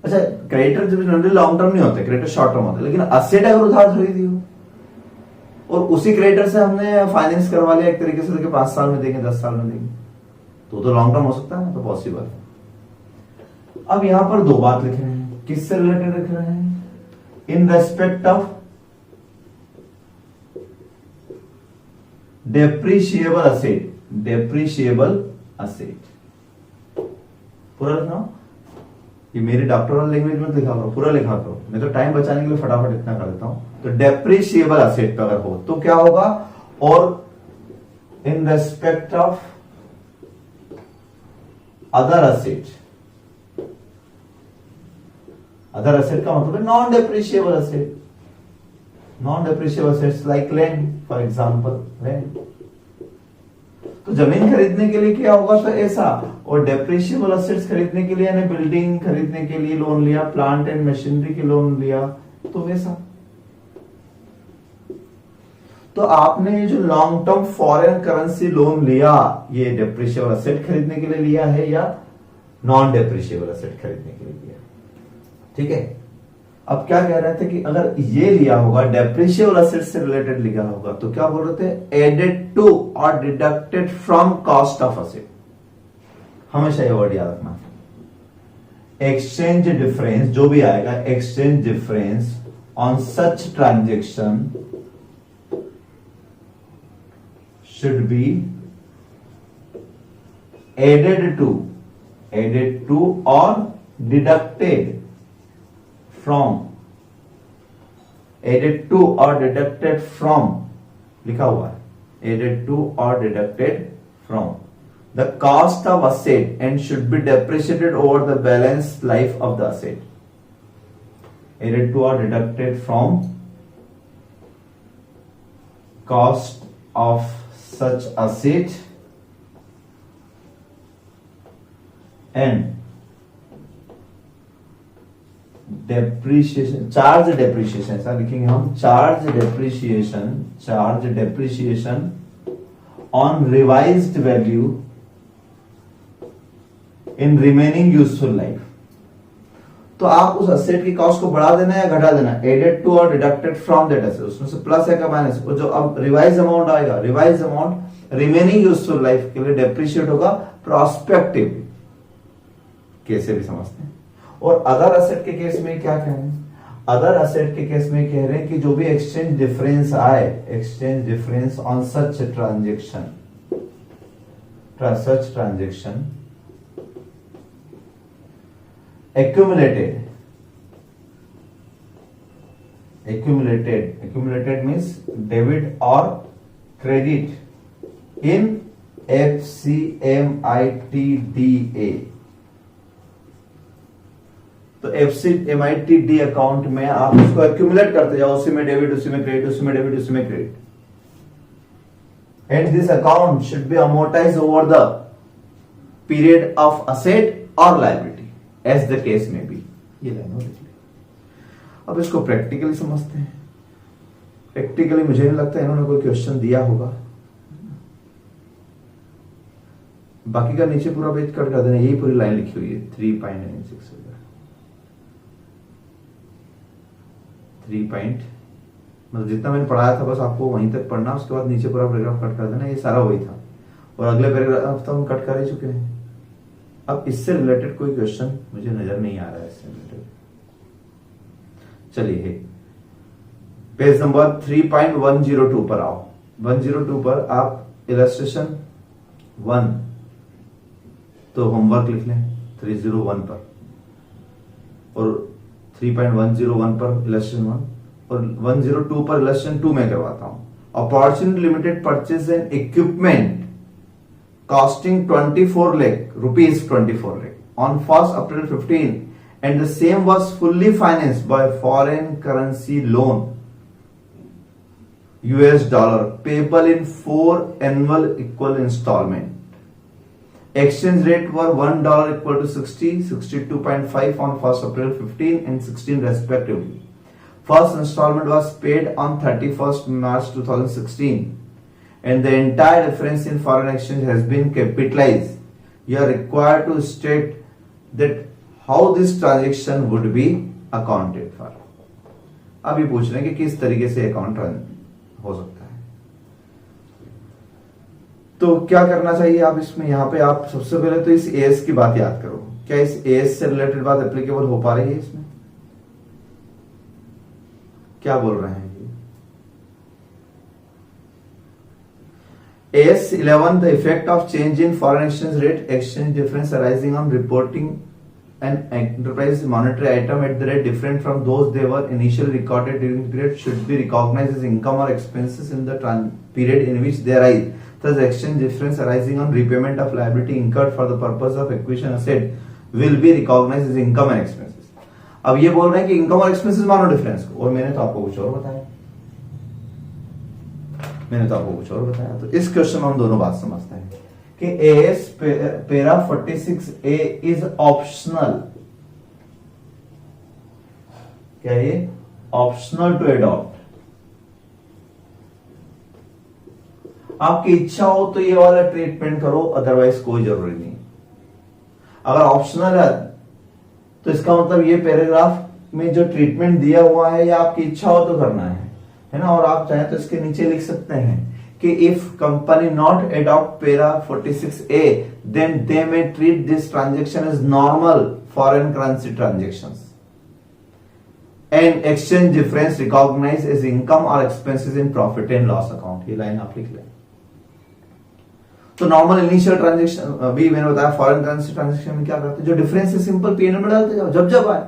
अच्छा, creditor जब जनरली लॉन्ग टर्म नहीं होते, क्रेडिटर शॉर्ट टर्म होते, लेकिन asset अगर उधार खरीदी हो और उसी क्रेडिटर से हमने फाइनेंस करवा लिया एक तरीके से, देखिए 5 साल में देंगे 10 साल में देंगे, तो लॉन्ग टर्म हो सकता है ना, तो पॉसिबल है। अब यहां पर दो बात लिख रहे हैं, किससे रिलेटेड लिख रहे हैं? In respect of depreciable asset, depreciable asset पूरा लिखना। ये मेरी डॉक्टरल लैंग्वेज में लिखा करो, पूरा लिखा करो, मैं तो टाइम बचाने के लिए फटाफट इतना कर देता हूं। तो डेप्रीशिएबल असेट अगर हो तो क्या होगा? और in respect of other asset, other asset का मतलब है non depreciable asset, non depreciable assets like land for example, land. तो जमीन खरीदने के लिए क्या होगा? तो ऐसा, और डेप्रीशिएबल असेट्स खरीदने के लिए यानी बिल्डिंग खरीदने के लिए लोन लिया, प्लांट एंड मशीनरी के लोन लिया, तो वैसा। तो आपने जो long term foreign currency loan लिया, ये डेप्रीशिएबल असेट खरीदने के लिए लिया है या नॉन डेप्रीशिएबल असेट खरीदने के लिए लिया, ठीक है। अब क्या कह रहे थे कि अगर ये लिया होगा डेप्रीशिएबल असेट से रिलेटेड लिया होगा, तो क्या बोल रहे थे? एडेड टू और deducted from cost of asset. हमेशा ये वर्ड याद रखना। एक्सचेंज डिफरेंस जो भी आएगा, exchange difference on such transaction should be added to or deducted from, added to or deducted from लिखा हुआ है, added to or deducted from the cost of asset and should be depreciated over the balance life of the asset. Added to or deducted from cost of such asset and depreciation, charge depreciation, ऐसा लिखेंगे हम, charge depreciation on revised value in remaining useful life। तो आप उस asset की cost को बढ़ा देना या घटा देना, एडेड टू और डिडक्टेड फ्रॉम दैट असेट, उसमें से प्लस है का माइनस, और जो अब रिवाइज अमाउंट आएगा, revise amount remaining useful life के लिए डेप्रिशिएट होगा प्रोस्पेक्टिव, कैसे भी समझते हैं। और अदर असेट के केस में क्या कह रहे हैं? अदर असेट के केस में कह रहे हैं कि जो भी एक्सचेंज डिफरेंस आए, exchange difference on such transaction accumulated means debit or credit in FCMITDA। तो FCMITD अकाउंट में आप उसको एक्यूमुलेट करते जाओ, उसी में डेबिट, उसी में क्रेडिट, उसी में डेबिट, उसी में credit, and this account should be amortise over the period of asset और लायबिलिटी एज द केस में बी। ये लाइन हो लिख ली। अब इसको प्रैक्टिकली समझते हैं। प्रैक्टिकली मुझे नहीं लगता इन्होंने कोई क्वेश्चन दिया होगा, बाकी का नीचे पूरा पेज कट कर देना, यही पूरी लाइन लिखी हुई है 3.96 मतलब जितना मैंने पढ़ाया था बस आपको वहीं तक पढ़ना, उसके बाद नीचे पूरा पैराग्राफ कट कर देना। ये सारा वही था और अगले पैराग्राफ तो हम कट कर ही चुके हैं। अब इससे रिलेटेड कोई क्वेश्चन मुझे नजर नहीं आ रहा है इससे रिलेटेड। चलिए पेज नंबर 3.102 पर आओ। 102 पर आप इलस्ट्रेशन 1 तो होमवर्क लिख लें 301 पर, और 3.101 पर इलस्ट्रेशन 1 और 102 पर इलस्ट्रेशन 2 में करवाता हूं। Opportunity limited purchase an equipment costing 24 lakh rupees 24 lakh on 1st April 15 and the same was fully financed by foreign currency loan US dollar payable in 4 annual equal installment. Exchange rate were $1 equal to 60, 62.5 on 1st April 15 and 16 respectively. First installment was paid on 31st March 2016. And the entire difference in foreign exchange has been capitalized. You are required to state that how this transaction would be accounted for. अब ये पूछ रहे हैं कि किस तरीके से account हो सकता है। तो क्या करना चाहिए आप इसमें, यहाँ पे आप सबसे पहले तो इस एएस की बात याद करो। क्या इस एएस से रिलेटेड बात एप्लीकेबल हो पा रही है इसमें? क्या बोल रहे हैं? AS11, the effect of change in foreign exchange rate, exchange difference arising on reporting an enterprise monetary item at the rate different from those they were initially recorded during the period should be recognized as income or expenses in the period in which they arise. Thus, exchange difference arising on repayment of liability incurred for the purpose of acquisition asset will be recognized as income and expenses. अब ये बोल रहे हैं कि income और expenses मानो difference को, और मैंने तो आपको कुछ और बताया। तो इस क्वेश्चन में हम दोनों बात समझते हैं कि as para 46A is optional. क्या ये ऑप्शनल टू एडॉप्ट? आपकी इच्छा हो तो ये वाला ट्रीटमेंट करो, अदरवाइज कोई जरूरी नहीं। अगर ऑप्शनल है तो इसका मतलब ये पैराग्राफ में जो ट्रीटमेंट दिया हुआ है या आपकी इच्छा हो तो करना है ना। और आप चाहें तो इसके नीचे लिख सकते हैं कि if company not adopt para 46A then they may treat this transaction as normal foreign currency transactions and exchange difference recognise as income और expenses in profit and loss account. ये लाइन आप लिख लें। तो नॉर्मल इनिशियल ट्रांजेक्शन अभी मैंने बताया foreign currency transaction में क्या करते हैं, जो डिफरेंस है सिंपल पीएनएल में डालते जाओ, जब जब आए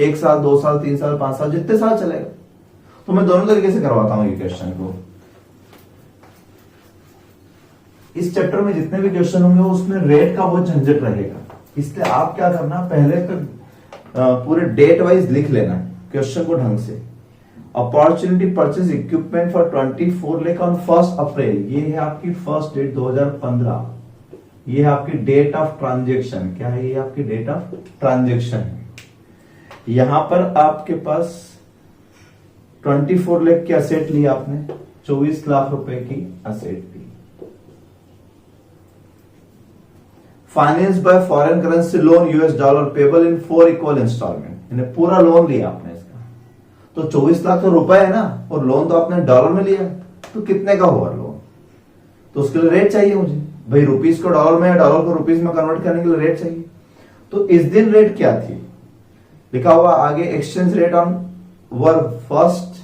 1 साल 2 साल 3 साल 5 साल जितने साल चलेगा। तो मैं दोनों तरीके से करवाता हूं ये क्वेश्चन को। इस चैप्टर में जितने भी क्वेश्चन होंगे उसमें रेट का बहुत झंझट रहेगा, इसलिए आप क्या करना, पहले तो पूरे डेट वाइज लिख लेना क्वेश्चन को ढंग से। Opportunity purchase equipment for 24 lakh on 1st अप्रैल, ये है आपकी फर्स्ट डेट 2015। ये है आपकी डेट ऑफ ट्रांजेक्शन। क्या है? ये आपकी डेट ऑफ ट्रांजेक्शन है। यहां पर आपके पास 24 लाख की असेट ली आपने, 24 लाख रुपए की असेट ली। Finance by foreign currency loan US dollar payable in 4 equal instalment. इन्हें पूरा लोन लिया आपने इसका, तो 24 लाख तो रुपए है ना, और लोन तो आपने डॉलर में लिया, तो कितने का हुआ लोन? तो उसके लिए रेट चाहिए मुझे भाई, रुपीस को डॉलर में या डॉलर को रुपीस में कन्वर्ट करने के लिए रेट चाहिए। तो इस दिन रेट क्या थी? लिखा हुआ आगे एक्सचेंज रेट ऑन वर first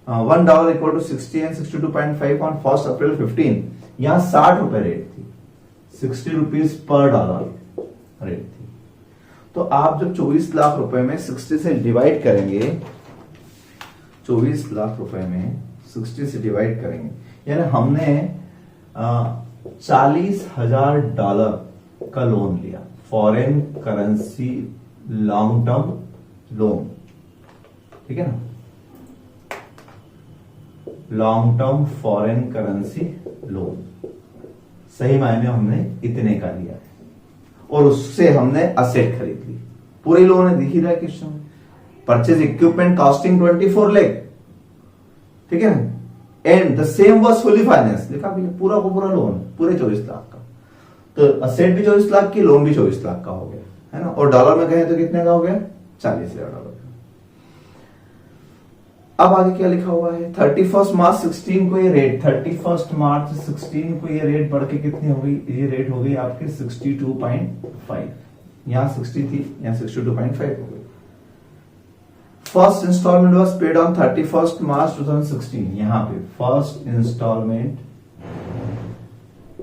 $1 equal to 60 and 62.5 on 1st April 15। यहां 60 रुपए रेट थी, 60 रुपीज पर डॉलर रेट थी। तो आप जब 24 लाख रुपए में 60 से डिवाइड करेंगे, 24 लाख रुपए में 60 से डिवाइड करेंगे, यानी हमने $40,000 का लोन लिया, foreign currency long term loan, ठीक है ना, long term foreign currency loan. सही मायने हमने इतने का लिया है, और उससे हमने असेट खरीद ली, पूरी लोन है, दिख ही रहा है क्वेश्चन में। परचेज इक्विपमेंट कॉस्टिंग 24 लाख, ठीक है ना, and the same was fully finance, लिखा भी पूरा को पूरा लोन पूरे 24 लाख का, तो असेट भी 24 लाख की, लोन भी 24 लाख का हो गया, है ना। और डॉलर में कहें तो कितने का हो गया, $40,000। अब आगे क्या लिखा हुआ है, 31 मार्च 16 को ये रेट, 31 मार्च 16 को ये रेट बढ़ के कितनी हो गई, ये रेट हो गई आपके 62.5, यहां 60 थी, यहां 62.5 हो गई। First instalment was paid on 31 March 2016, यहां पे फर्स्ट इंस्टॉलमेंट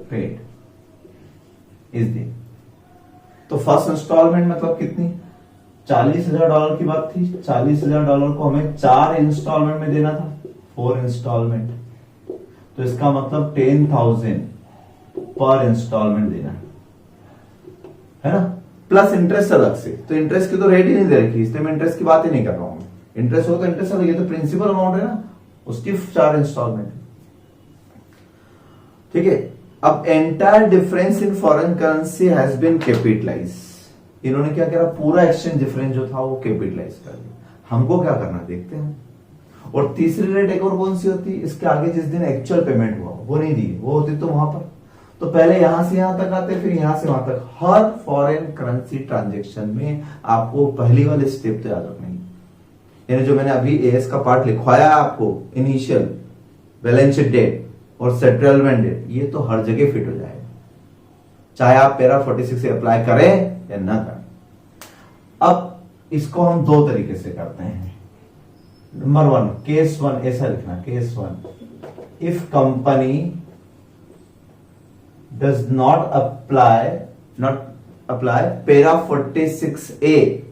पेड इस दिन, तो फर्स्ट इंस्टॉलमेंट मतलब कितनी, $40,000 की बात थी, $40,000 को हमें 4 इंस्टॉलमेंट में देना था, 4 इंस्टॉलमेंट, तो इसका मतलब 10,000 पर इंस्टॉलमेंट देना है ना, प्लस इंटरेस्ट अलग से, तो इंटरेस्ट की तो रेट ही नहीं दे रखी, इसलिए मैं इंटरेस्ट की बात ही नहीं कर रहा हूं। इंटरेस्ट हो तो इंटरेस्ट अलग, ये तो प्रिंसिपल अमाउंट है ना, उसकी 4 इंस्टॉलमेंट, ठीक है। अब entire difference in foreign currency has been capitalise, इन्होंने क्या करा, पूरा एक्सचेंज डिफरेंस जो था वो कैपिटलाइज कर दिया। हमको क्या करना देखते हैं। और तीसरी रेट एक और कौन सी होती है, इसके आगे जिस दिन एक्चुअल पेमेंट हुआ वो नहीं दी, वो होती तो वहां पर, तो पहले यहां से यहां तक आते, फिर यहां से वहां तक। हर फॉरेन करेंसी ट्रांजेक्शन में आपको पहली वाली स्टेप तो याद रखनी है, यानी जो मैंने अभी एएस का पार्ट लिखवाया आपको, इनिशियल, बैलेंस शीट डेट और सेटलमेंट डेट, ये तो हर जगह फिट हो जाएगा, चाहे आप पैरा 46 से अप्लाई करें या ना करें। अब इसको हम 2 तरीके से करते हैं। नंबर 1, केस 1, ऐसा लिखना, case 1, if company does not apply para 46A,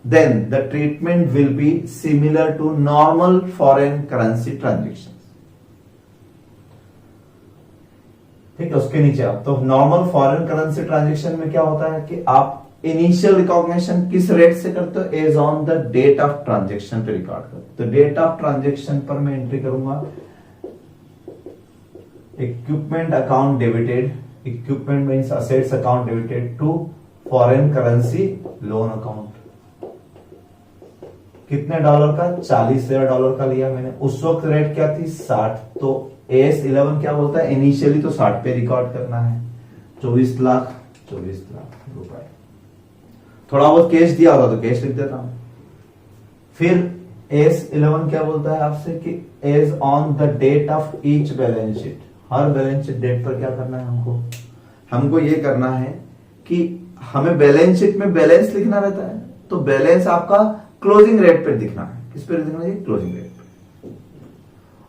then the treatment will be similar to normal foreign currency transactions, ठीक है। उसके नीचे आप तो नॉर्मल फॉरेन करेंसी ट्रांजेक्शन में क्या होता है कि आप इनिशियल रिकॉग्निशन किस रेट से करते हो, as on the date of transaction पे रिकॉर्ड करते हो। तो डेट ऑफ ट्रांजेक्शन पर मैं एंट्री करूंगा, equipment account debited, equipment means assets account debited to foreign currency loan account. कितने डॉलर का, $40,000 का लिया मैंने, उस वक्त रेट क्या थी, 60। तो AS11 क्या बोलता है, इनिशियली तो 60 पे रिकॉर्ड करना है, 24 लाख रुपए। थोड़ा बहुत कैश दिया होगा तो कैश लिख देता हूं। फिर AS11 क्या बोलता है आपसे कि as on the date of each balance sheet, हर बैलेंस शीट डेट पर क्या करना है हमको ये करना है कि हमें बैलेंस शीट में बैलेंस लिखना रहता है, तो बैलेंस आपका क्लोजिंग रेट पे दिखना है। किस पे दिखना है, क्लोजिंग रेट पे।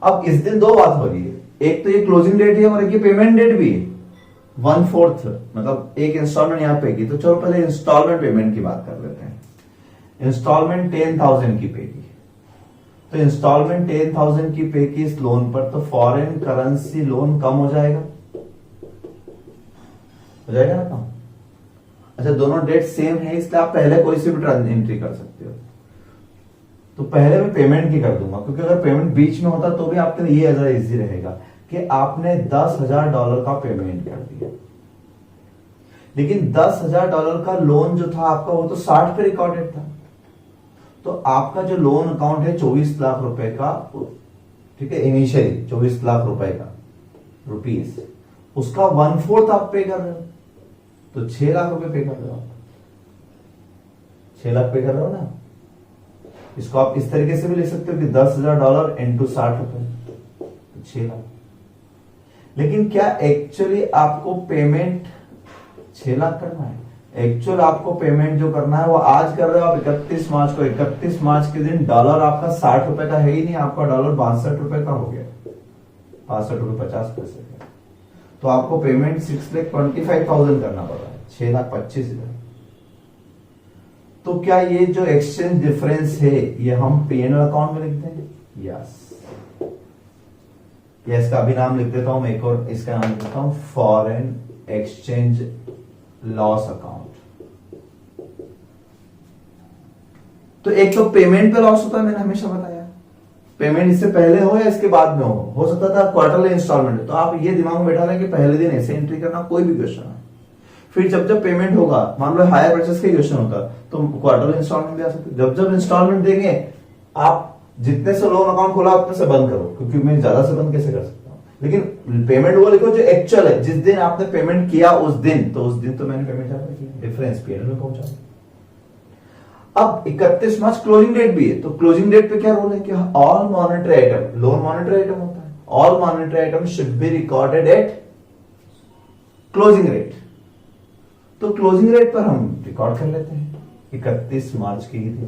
अब इस दिन 2 बात हो रही है, एक तो ये क्लोजिंग डेट है और एक ये पेमेंट डेट भी है, 1/4, मतलब एक इंस्टॉलमेंट यहां पे की। तो चलो पहले इंस्टॉलमेंट पेमेंट की बात कर लेते हैं। इंस्टॉलमेंट 10,000 की पे की, तो इंस्टॉलमेंट 10,000 की पे की इस लोन पर, तो फॉरेन करेंसी लोन कम हो जाएगा ना कम। अच्छा, दोनों डेट सेम है इसलिए आप पहले कोई सी भी एंट्री कर सकते हो। तो पहले मैं पेमेंट की कर दूंगा, क्योंकि अगर पेमेंट बीच में होता तो भी आपके लिए ये ज्यादा इजी रहेगा कि आपने $10,000 का पेमेंट कर दिया, लेकिन $10,000 का लोन जो था आपका वो तो 60 पे रिकॉर्डेड था। तो आपका जो लोन अकाउंट है 24 लाख रुपए का, ठीक है, इनिशियली 24 लाख रुपए का रुपीस, उसका 1/4 आप पे कर रहे हो, तो 6 लाख रुपए पे कर रहे हो, 6 लाख पे कर रहे हो ना। इसको आप इस तरीके से भी लिख सकते हो कि $10,000 इंटू 60 रुपए, तो 6 लाख। लेकिन क्या एक्चुअली आपको पेमेंट 6 लाख करना है? एक्चुअल आपको पेमेंट जो करना है वो आज कर रहे हो आप 31 मार्च को। 31 मार्च के दिन डॉलर आपका 60 रुपए का है ही नहीं, आपका डॉलर 62 रुपए का हो गया, 62 रुपए 50 पैसे का। तो आपको पेमेंट 6,25,000 करना पड़ रहा है, 6,25,000। तो क्या ये जो एक्सचेंज डिफरेंस है ये हम P&L अकाउंट में लिखते हैं? यस, या इसका अभी नाम लिख देता हूं मैं, एक और इसका नाम लिख देता हूं फॉरेन एक्सचेंज लॉस अकाउंट। तो एक तो पेमेंट पे लॉस होता है, मैंने हमेशा बताया, पेमेंट इससे पहले हो या इसके बाद में हो सकता था क्वार्टरली इंस्टॉलमेंट। तो आप ये दिमाग में बैठा लें कि पहले दिन ऐसे एंट्री करना, कोई भी क्वेश्चन है। फिर जब जब पेमेंट होगा, मान लो हायर परचेस का क्वेश्चन होता तो क्वार्टरली इंस्टॉलमेंट भी आ सकते। जब जब इंस्टॉलमेंट देंगे, आप जितने से लोन अकाउंट खोला उतने से बंद करो, क्योंकि मैं ज्यादा से बंद कैसे कर सकता हूँ। लेकिन पेमेंट वो लिखो जो एक्चुअल है, जिस दिन आपने पेमेंट किया उस दिन, तो उस दिन तो मैंने पेमेंट ज्यादा किया, डिफरेंस पीएनएल में पहुंचा। अब 31 मार्च क्लोजिंग डेट भी है, तो क्लोजिंग डेट पे क्या रूल है कि all monetary item, loan monetary item होता है, all monetary item should be recorded at closing rate. तो क्लोजिंग रेट पर हम रिकॉर्ड कर लेते हैं 31 मार्च की ही थी,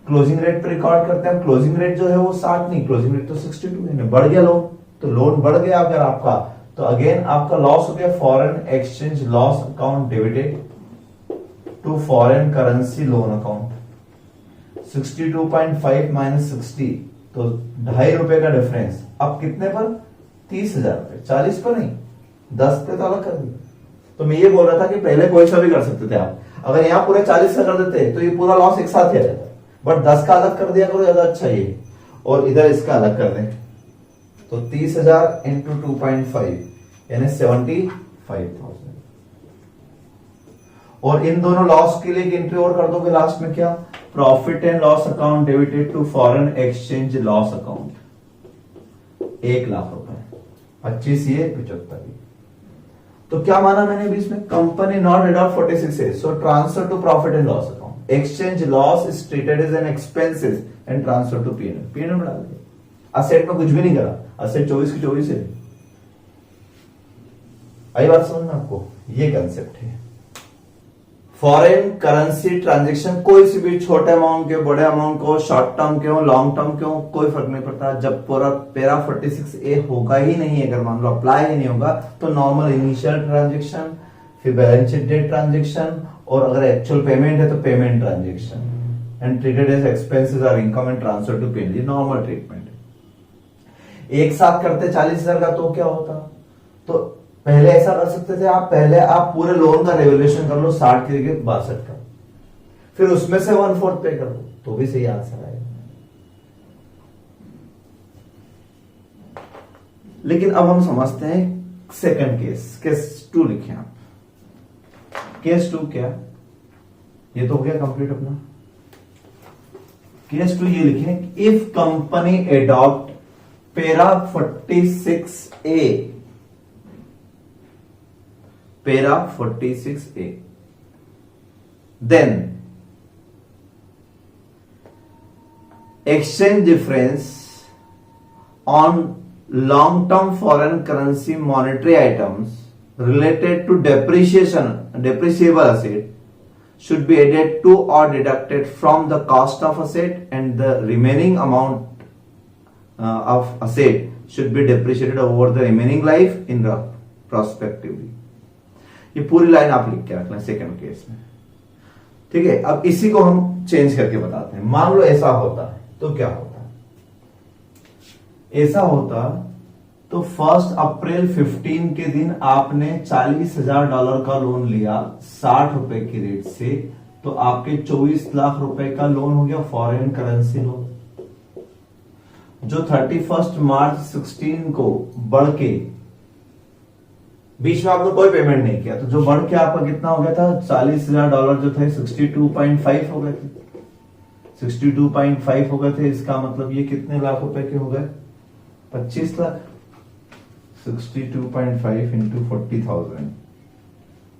क्लोजिंग रेट पर रिकॉर्ड करते हैं। क्लोजिंग रेट जो है वो 60 नहीं, क्लोजिंग रेट तो 62 है। बढ़ गया लोन, तो लोन बढ़ गया अगर आपका, तो अगेन आपका लॉस हो गया, foreign exchange loss account debited to foreign currency loan account. 62.5 minus 60, तो ₹2.5 का डिफरेंस। अब कितने पर? 30,000 पे, 40 पर नहीं, 10 पे तो अलग कर दिया। तो मैं ये बोल रहा था कि पहले कोई सा भी कर सकते थे आप, अगर यहाँ पूरे 40 का कर देते तो ये पूरा लॉस एक साथ ही आ जाता, बट 10 का अलग कर दिया करो, ज्यादा अच्छा ये, और इधर इसका अलग कर दें। तो 30,000 इंटू 2.5 यानी 75,000। और इन दोनों लॉस के लिए एक एंट्री और कर दोगे लास्ट में, क्या? Profit and loss account debited to foreign exchange loss account, 1,00,000 रुपए, 25 ये 75 ये। तो क्या माना मैंने अभी इसमें? Company not adopt 46A, so transfer to profit and loss account. Exchange loss is treated as an expenses and transfer to PNL. PNL में डाल दिया, असेट में कुछ भी नहीं करा, असेट 24 की 24 है। आई बात समझ में आपको? ये कंसेप्ट है। फॉरेन करेंसी ट्रांजैक्शन कोई सी भी, छोटे अमाउंट के, बड़े अमाउंट को, शॉर्ट टर्म के हो, लॉन्ग टर्म के हो, कोई फर्क नहीं पड़ता। जब पूरा पैरा 46A होगा ही नहीं, अगर मान लो अप्लाई ही नहीं होगा, तो नॉर्मल इनिशियल ट्रांजैक्शन, फिर बैलेंस शीट डेट ट्रांजैक्शन, और अगर एक्चुअल पेमेंट है तो payment transaction, and treated as expenses और income and transfer to PNL, normal treatment है। एक साथ करते 40,000 का तो क्या होता? तो पहले ऐसा कर सकते थे आप, पहले आप पूरे लोन का रेवल्यूशन कर लो 60 की जगह 62 का, फिर उसमें से 1/4 पे कर लो, तो भी सही आंसर आएगा। लेकिन अब हम समझते हैं सेकंड केस, केस 2 लिखें आप। केस 2 क्या? ये तो हो गया कंप्लीट अपना। केस 2 ये लिखें, if company adopt para 46A, para 46A, then exchange difference on long-term foreign currency monetary items related to depreciable asset should be added to or deducted from the cost of asset, and the remaining amount of asset should be depreciated over the remaining life in prospectively। ये पूरी line आप लिख के रखना second case में, ठीक है। अब इसी को हम चेंज करके बताते हैं। मान लो ऐसा होता है तो क्या होता? ऐसा होता तो 1 अप्रैल 15 के दिन आपने $40,000 का लोन लिया 60 रुपए की रेट से, तो आपके 24 लाख रुपए का लोन हो गया फॉरेन करेंसी लोन, जो 31 मार्च 16 को बढ़ के, बीच में आपने कोई पेमेंट नहीं किया, तो जो बढ़ के आपका कितना हो गया था? $40,000 जो थे 62.5 हो गए थे, 62.5 हो गए थे। इसका मतलब ये कितने लाख रुपए के हो गए? 25 लाख। 62.5 इंटू 40,000,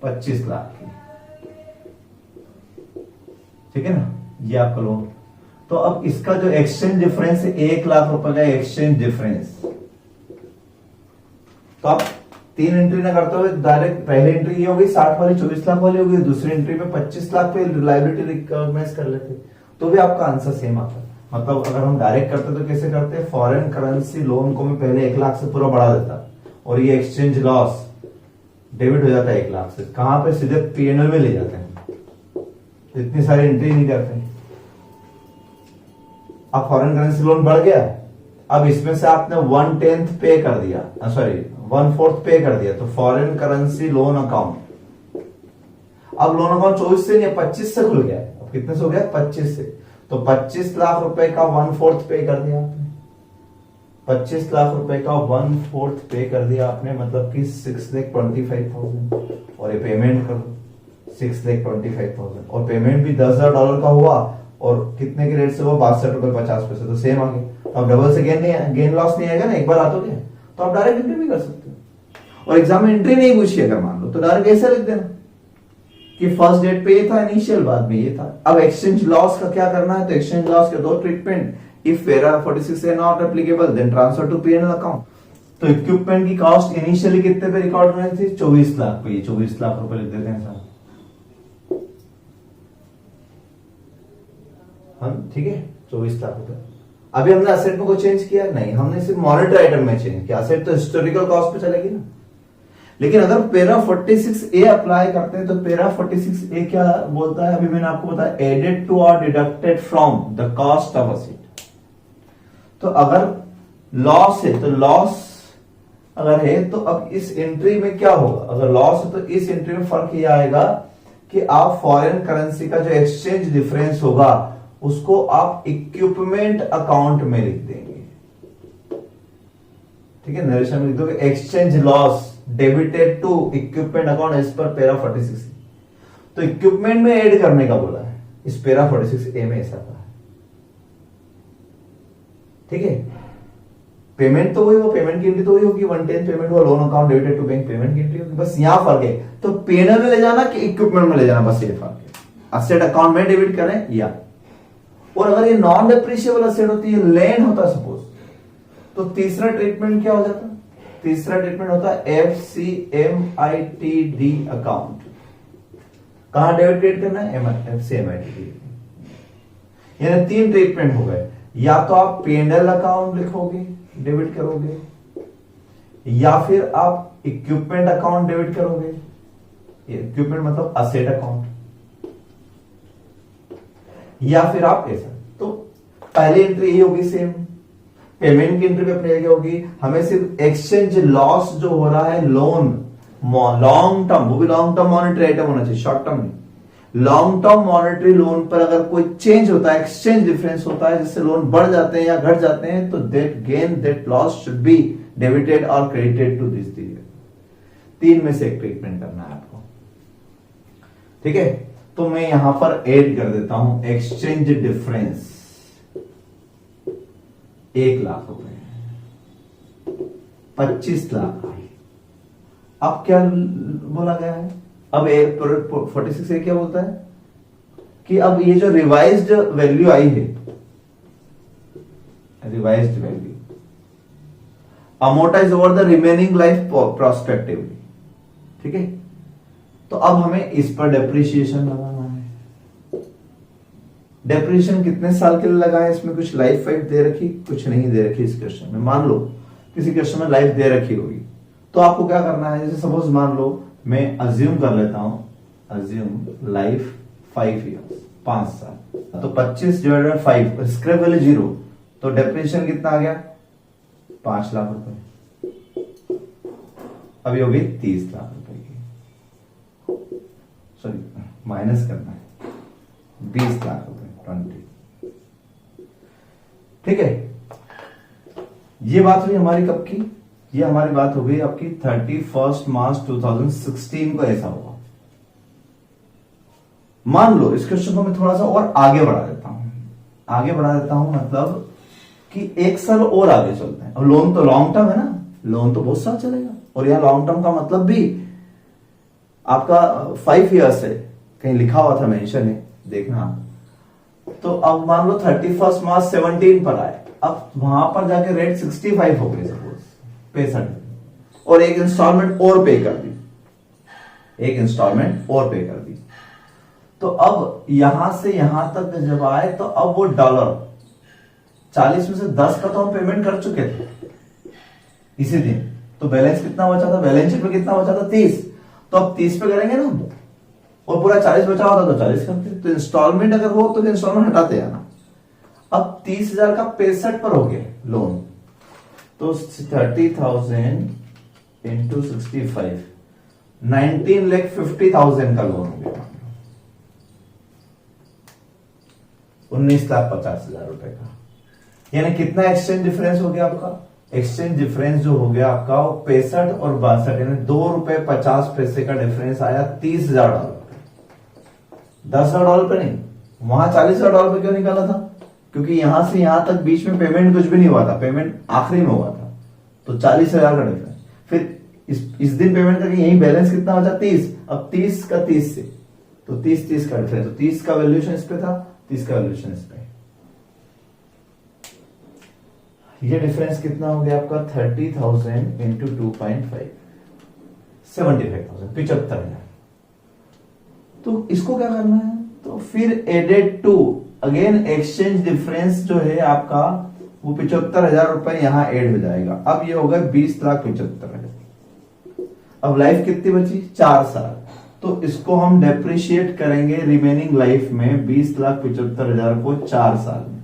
25 लाख की, ठीक है ना? ये आपका लोन। तो अब इसका जो एक्सचेंज डिफरेंस है 1 लाख रुपए का एक्सचेंज डिफरेंस, तो आप 3 एंट्री ना करते हुए डायरेक्ट पहली एंट्री ये होगी 60 वाली 24 लाख वाली होगी, दूसरी एंट्री में 25 लाख पे लायबिलिटी रिकॉग्नाइज कर लेते, तो भी आपका आंसर सेम आता। मतलब अगर हम डायरेक्ट करते तो कैसे करते? फॉरेन करेंसी लोन को मैं पहले 1 लाख से पूरा बढ़ा देता, और ये एक्सचेंज लॉस डेबिट हो जाता है 1 लाख से, कहां पे? सीधे पीएनएल में ले जाते हैं, इतनी सारी एंट्री नहीं करते। अब फॉरेन करेंसी लोन बढ़ गया, अब इसमें से आपने 1/10 पे कर दिया, सॉरी 1/4 पे कर दिया, तो फॉरेन करेंसी लोन अकाउंट, अब लोन अकाउंट 24 से नहीं 25 से खुल गया। अब कितने से हो गया? 25 से। तो 25 लाख रुपए का 1/4 पे कर दिया आपने, 25 लाख रुपए का 1/4 पे कर दिया आपने, मतलब कि 6,25,000, और ये पेमेंट करो 6,25,000, और पेमेंट भी $10,000 का हुआ, और कितने के रेट से हुआ, 62.50 तो सेम आ गया। तो अब डबल से गेन नहीं, गेन लॉस नहीं आएगा ना, एक बार आ तो गया, तो आप डायरेक्ट एंट्री भी कर सकते हो। और एग्जाम में एंट्री नहीं पूछी अगर मान लो, तो डायरेक्ट ऐसे लिख देना कि फर्स्ट डेट पे ये था, इनिशियल बाद में ये था। अब एक्सचेंज लॉस का क्या करना है, तो एक्सचेंज लॉस के दो treatment, if para 46 A not applicable then transfer to P&L account. तो इक्विपमेंट की कॉस्ट इनिशियली कितने पे रिकॉर्ड हुई थी, 24 लाख पे, 24 लाख रुपए लिख देते हैं साहब हम, ठीक है, 24 लाख रुपए। अभी हमने असेट में कोई चेंज किया नहीं, हमने सिर्फ मॉनिटरी आइटम में चेंज किया, असेट तो हिस्टोरिकल कॉस्ट पे चलेगी ना। लेकिन अगर पैरा 46A अप्लाई करते हैं तो पैरा 46A क्या बोलता है, अभी मैंने आपको बताया, एडेड टू और deducted from the cost of asset. तो अगर लॉस है, तो लॉस अगर है तो अब इस एंट्री में क्या होगा, अगर लॉस है तो इस एंट्री में फर्क ये आएगा कि आप फॉरेन करेंसी का जो एक्सचेंज डिफरेंस होगा उसको आप इक्विपमेंट अकाउंट में लिख देंगे, ठीक है, नरेशन में लिख दोगे exchange loss debited to equipment account as per para 46। तो इक्विपमेंट में ऐड करने का बोला है इस पैरा 46A में, ऐसा कहा है, ठीक है। पेमेंट तो वही, वो पेमेंट की एंट्री तो वही होगी, 110 पेमेंट हुआ, loan account debited to bank, payment की एंट्री होगी, बस यहां फर्क है। तो P&L में ले जाना कि इक्विपमेंट में ले जाना, बस ये फर्क है। असेट अकाउंट में डेबिट करें या, और अगर ये नॉन डेप्रिशिएबल असेट होती है, लैंड होता है सपोज, तो तीसरा ट्रीटमेंट क्या हो जाता है, तीसरा ट्रीटमेंट होता है FCMITD अकाउंट। कहां डेबिट करना है, FCMITD। यानी 3 ट्रीटमेंट हो गए, या तो आप P&L अकाउंट लिखोगे, डेबिट करोगे, या फिर आप इक्विपमेंट अकाउंट डेबिट करोगे, इक्विपमेंट मतलब असेट अकाउंट, या फिर आप ऐसा। तो पहली एंट्री यही होगी सेम, पेमेंट की एंट्री पे अपनी जगह होगी, हमें सिर्फ एक्सचेंज लॉस जो हो रहा है लोन लॉन्ग टर्म, वो भी लॉन्ग टर्म मॉनेटरी आइटम होना चाहिए, शॉर्ट टर्म नहीं, लॉन्ग टर्म मॉनेटरी लोन पर अगर कोई चेंज होता है, एक्सचेंज डिफरेंस होता है जिससे लोन बढ़ जाते हैं या घट जाते हैं, तो that gain that loss should be debited और क्रेडिटेड टू दिस पीरियड। 3 में से एक ट्रीटमेंट करना है आपको, ठीक है। तो मैं यहां पर ऐड कर देता हूं एक्सचेंज डिफरेंस 1 लाख रुपए, 25 लाख। अब क्या बोला गया है, अब 46 क्या बोलता है कि अब ये जो रिवाइज्ड वैल्यू आई है, revised value amortise over the remaining life prospectively, ठीक है। तो अब हमें इस पर डेप्रिसिएशन लगाना है। डेप्रिसिएशन कितने साल के लिए लगा है, इसमें कुछ लाइफ वाइफ दे रखी, कुछ नहीं दे रखी इस क्वेश्चन में। मान लो किसी क्वेश्चन में लाइफ दे रखी होगी, तो आपको क्या करना है, जैसे सपोज मान लो मैं अज्यूम कर लेता हूं, अज्यूम लाइफ 5 ईयर्स, 5 साल, तो 25/5 स्क्रैप वैल्यू 0, तो डेप्रिसिएशन कितना आ गया, 5 लाख रुपए। अभी होगी 30 लाख रुपए की, सॉरी माइनस करना है, 20 लाख रुपए, 20, ठीक है। ये बात हुई हमारी कब की, ये हमारी बात हो गई आपकी 31 मार्च 2016 को ऐसा होगा। मान लो इस क्वेश्चन को मैं थोड़ा सा और आगे बढ़ा देता हूं, आगे बढ़ा देता हूं मतलब कि 1 साल और आगे चलते हैं। और लोन तो लॉन्ग टर्म है ना, लोन तो बहुत साल चलेगा, और यहां लॉन्ग टर्म का मतलब भी आपका 5 ईयर्स है, कहीं लिखा हुआ था, मेंशन है, देखना। तो अब मान लो 31 मार्च 17 पर आए, अब वहां पर जाके रेट 65 हो गए सपोज, 65, और एक इंस्टॉलमेंट और पे कर दी, एक इंस्टॉलमेंट और पे कर दी। तो अब यहां से यहां तक जब आए, तो अब वो $40 में से 10 का तो हम पेमेंट कर चुके थे इसी दिन, तो बैलेंस कितना बचा था, बैलेंस शीट में कितना बचा था, 30। तो अब 30 पे करेंगे ना, और पूरा 40 बचा होता तो 40 करते। तो इंस्टॉलमेंट अगर हो तो इंस्टॉलमेंट हटाते जाना। अब 30,000 का 65 पर हो गया लोन, तो 30,000 इंटू 65, 19,50,000 का लोन हो गया। 19,50,000 रुपए का। यानी कितना एक्सचेंज डिफरेंस हो गया आपका? एक्सचेंज डिफरेंस जो हो गया आपका वो 65 और 62, यानी $2.50 का डिफरेंस आया $30,000 पे। $10,000 पे नहीं, वहां $40,000 पे क्यों निकाला था? क्योंकि यहां से यहां तक बीच में पेमेंट कुछ भी नहीं हुआ था, पेमेंट आखिरी में हुआ था, तो 40,000 का डिफरेंस। फिर इस दिन पेमेंट करके यही बैलेंस कितना हो जाता? 30। अब 30 का 30 से, तो 30 का डिफरेंस, तो 30 का वैल्यूएशन इस पे था, 30 का वैल्यूएशन इस पे। ये डिफरेंस कितना हो गया आपका? 30,000 इंटू 2.5, 75,000, 75,000। तो इसको क्या करना है? तो फिर added to, again exchange difference जो है आपका वो 75,000 रुपए यहां ऐड हो जाएगा। अब ये होगा 20,75,000। अब लाइफ कितनी बची? 4 साल। तो इसको हम डेप्रिशिएट करेंगे रिमेनिंग लाइफ में 20,75,000 को 4 साल में,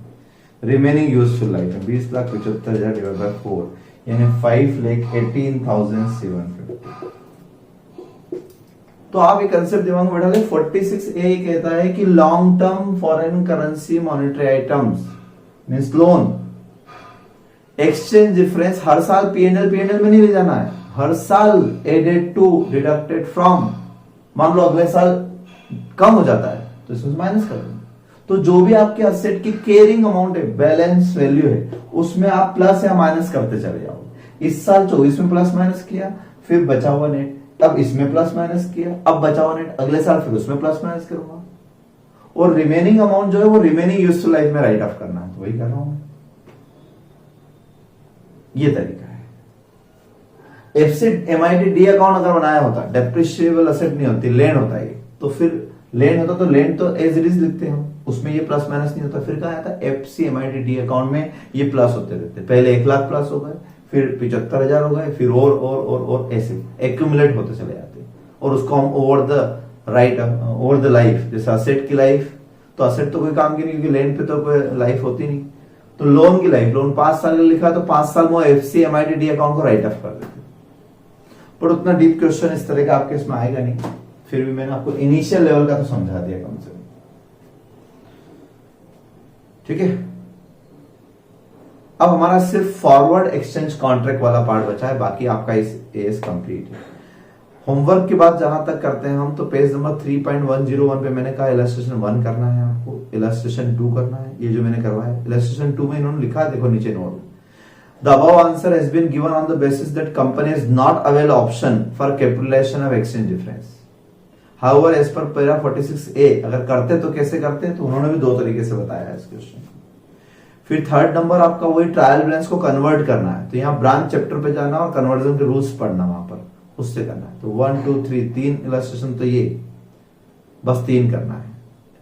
रिमेनिंग यूजफुल लाइफ में 20,75,000 डिवाइड बाय 4, यानी 5,18,750। तो आप एक कंसेप्ट दिमाग में बैठा ले, 46A कहता है कि long term foreign currency monetary items means loan, exchange difference हर साल पीएनएल में नहीं ले जाना है, हर साल एडेड टू डिडक्टेड फ्रॉम। मान लो अगले साल कम हो जाता है तो इसमें माइनस कर दो। तो जो भी आपके असेट की केयरिंग अमाउंट है, बैलेंस वैल्यू है, उसमें आप प्लस या माइनस करते चले जाओगे। इस साल 24 में प्लस माइनस किया, फिर बचा हुआ नेट, अब इसमें प्लस माइनस किया, अब बचा हुआ नेट, अगले साल फिर उसमें प्लस माइनस करूंगा, और रिमेनिंग अमाउंट जो है वो रिमेनिंग यूजफुल लाइफ में राइट ऑफ करना है, तो वही कर रहा हूं। ये तरीका है। एफसी एमआईटी अकाउंट अगर बनाया होता, डेप्रिशिएबल असेट नहीं होती, लैंड होता है, तो फिर लैंड होता तो लैंड तो एज इट इज लिखते हम, उसमें ये प्लस माइनस नहीं होता। फिर कहा आता एफसी एमआईटी अकाउंट में ये प्लस होते रहते, पहले 1 लाख प्लस हो गए, फिर 75,000 हो गए, फिर और ऐसे एक्यूमुलेट होते चले जाते, और उसको हम ओवर द लाइफ, जैसे असेट की लाइफ, तो असेट तो कोई काम की नहीं, क्योंकि लैंड पे तो कोई लाइफ होती नहीं। तो लोन की लाइफ, लोन 5 साल का लिखा तो 5 साल में एफसी एमआईटी अकाउंट को राइट ऑफ कर देते। पर उतना डीप क्वेश्चन इस तरह का आपके इसमें आएगा नहीं, फिर भी मैंने आपको इनिशियल लेवल का तो समझा दिया कम से कम, ठीक है। अब हमारा सिर्फ फॉरवर्ड एक्सचेंज कॉन्ट्रैक्ट वाला पार्ट बचा है, बाकी आपका इस एएस कंप्लीट है। होमवर्क की बात जहां तक करते हैं हम, तो पेज नंबर 3.101 पे मैंने कहा इलस्ट्रेशन 1 करना है आपको, इलस्ट्रेशन 2 करना है, ये जो मैंने करवाया है। इलस्ट्रेशन 2 में इन्होंने लिखा है, देखो नीचे note, the above answer has been given on the basis that company is not avail option for capitalisation of exchange difference. However as per para 46A अगर करते तो कैसे करते, तो उन्होंने भी 2 तरीके से बताया है इस क्वेश्चन। फिर थर्ड नंबर आपका वही ट्रायल बैलेंस को कन्वर्ट करना है, तो यहाँ ब्रांच चैप्टर पे जाना और कन्वर्जन के रूल्स पढ़ना, वहां पर उससे करना है। तो 1 2 3 3 इलस्ट्रेशन, तो ये बस 3 करना है,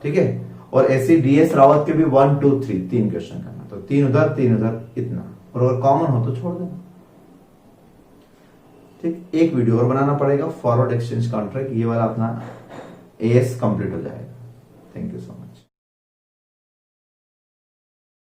ठीक है। और ऐसे डीएस रावत के भी 1 2 3 3 क्वेश्चन करना, तो 3 उधर इतना, और अगर कॉमन हो तो छोड़ देना, ठीक। एक वीडियो और बनाना पड़ेगा फॉरवर्ड एक्सचेंज कॉन्ट्रैक्ट, ये वाला अपना एएस कंप्लीट हो जाएगा। Thank you so much.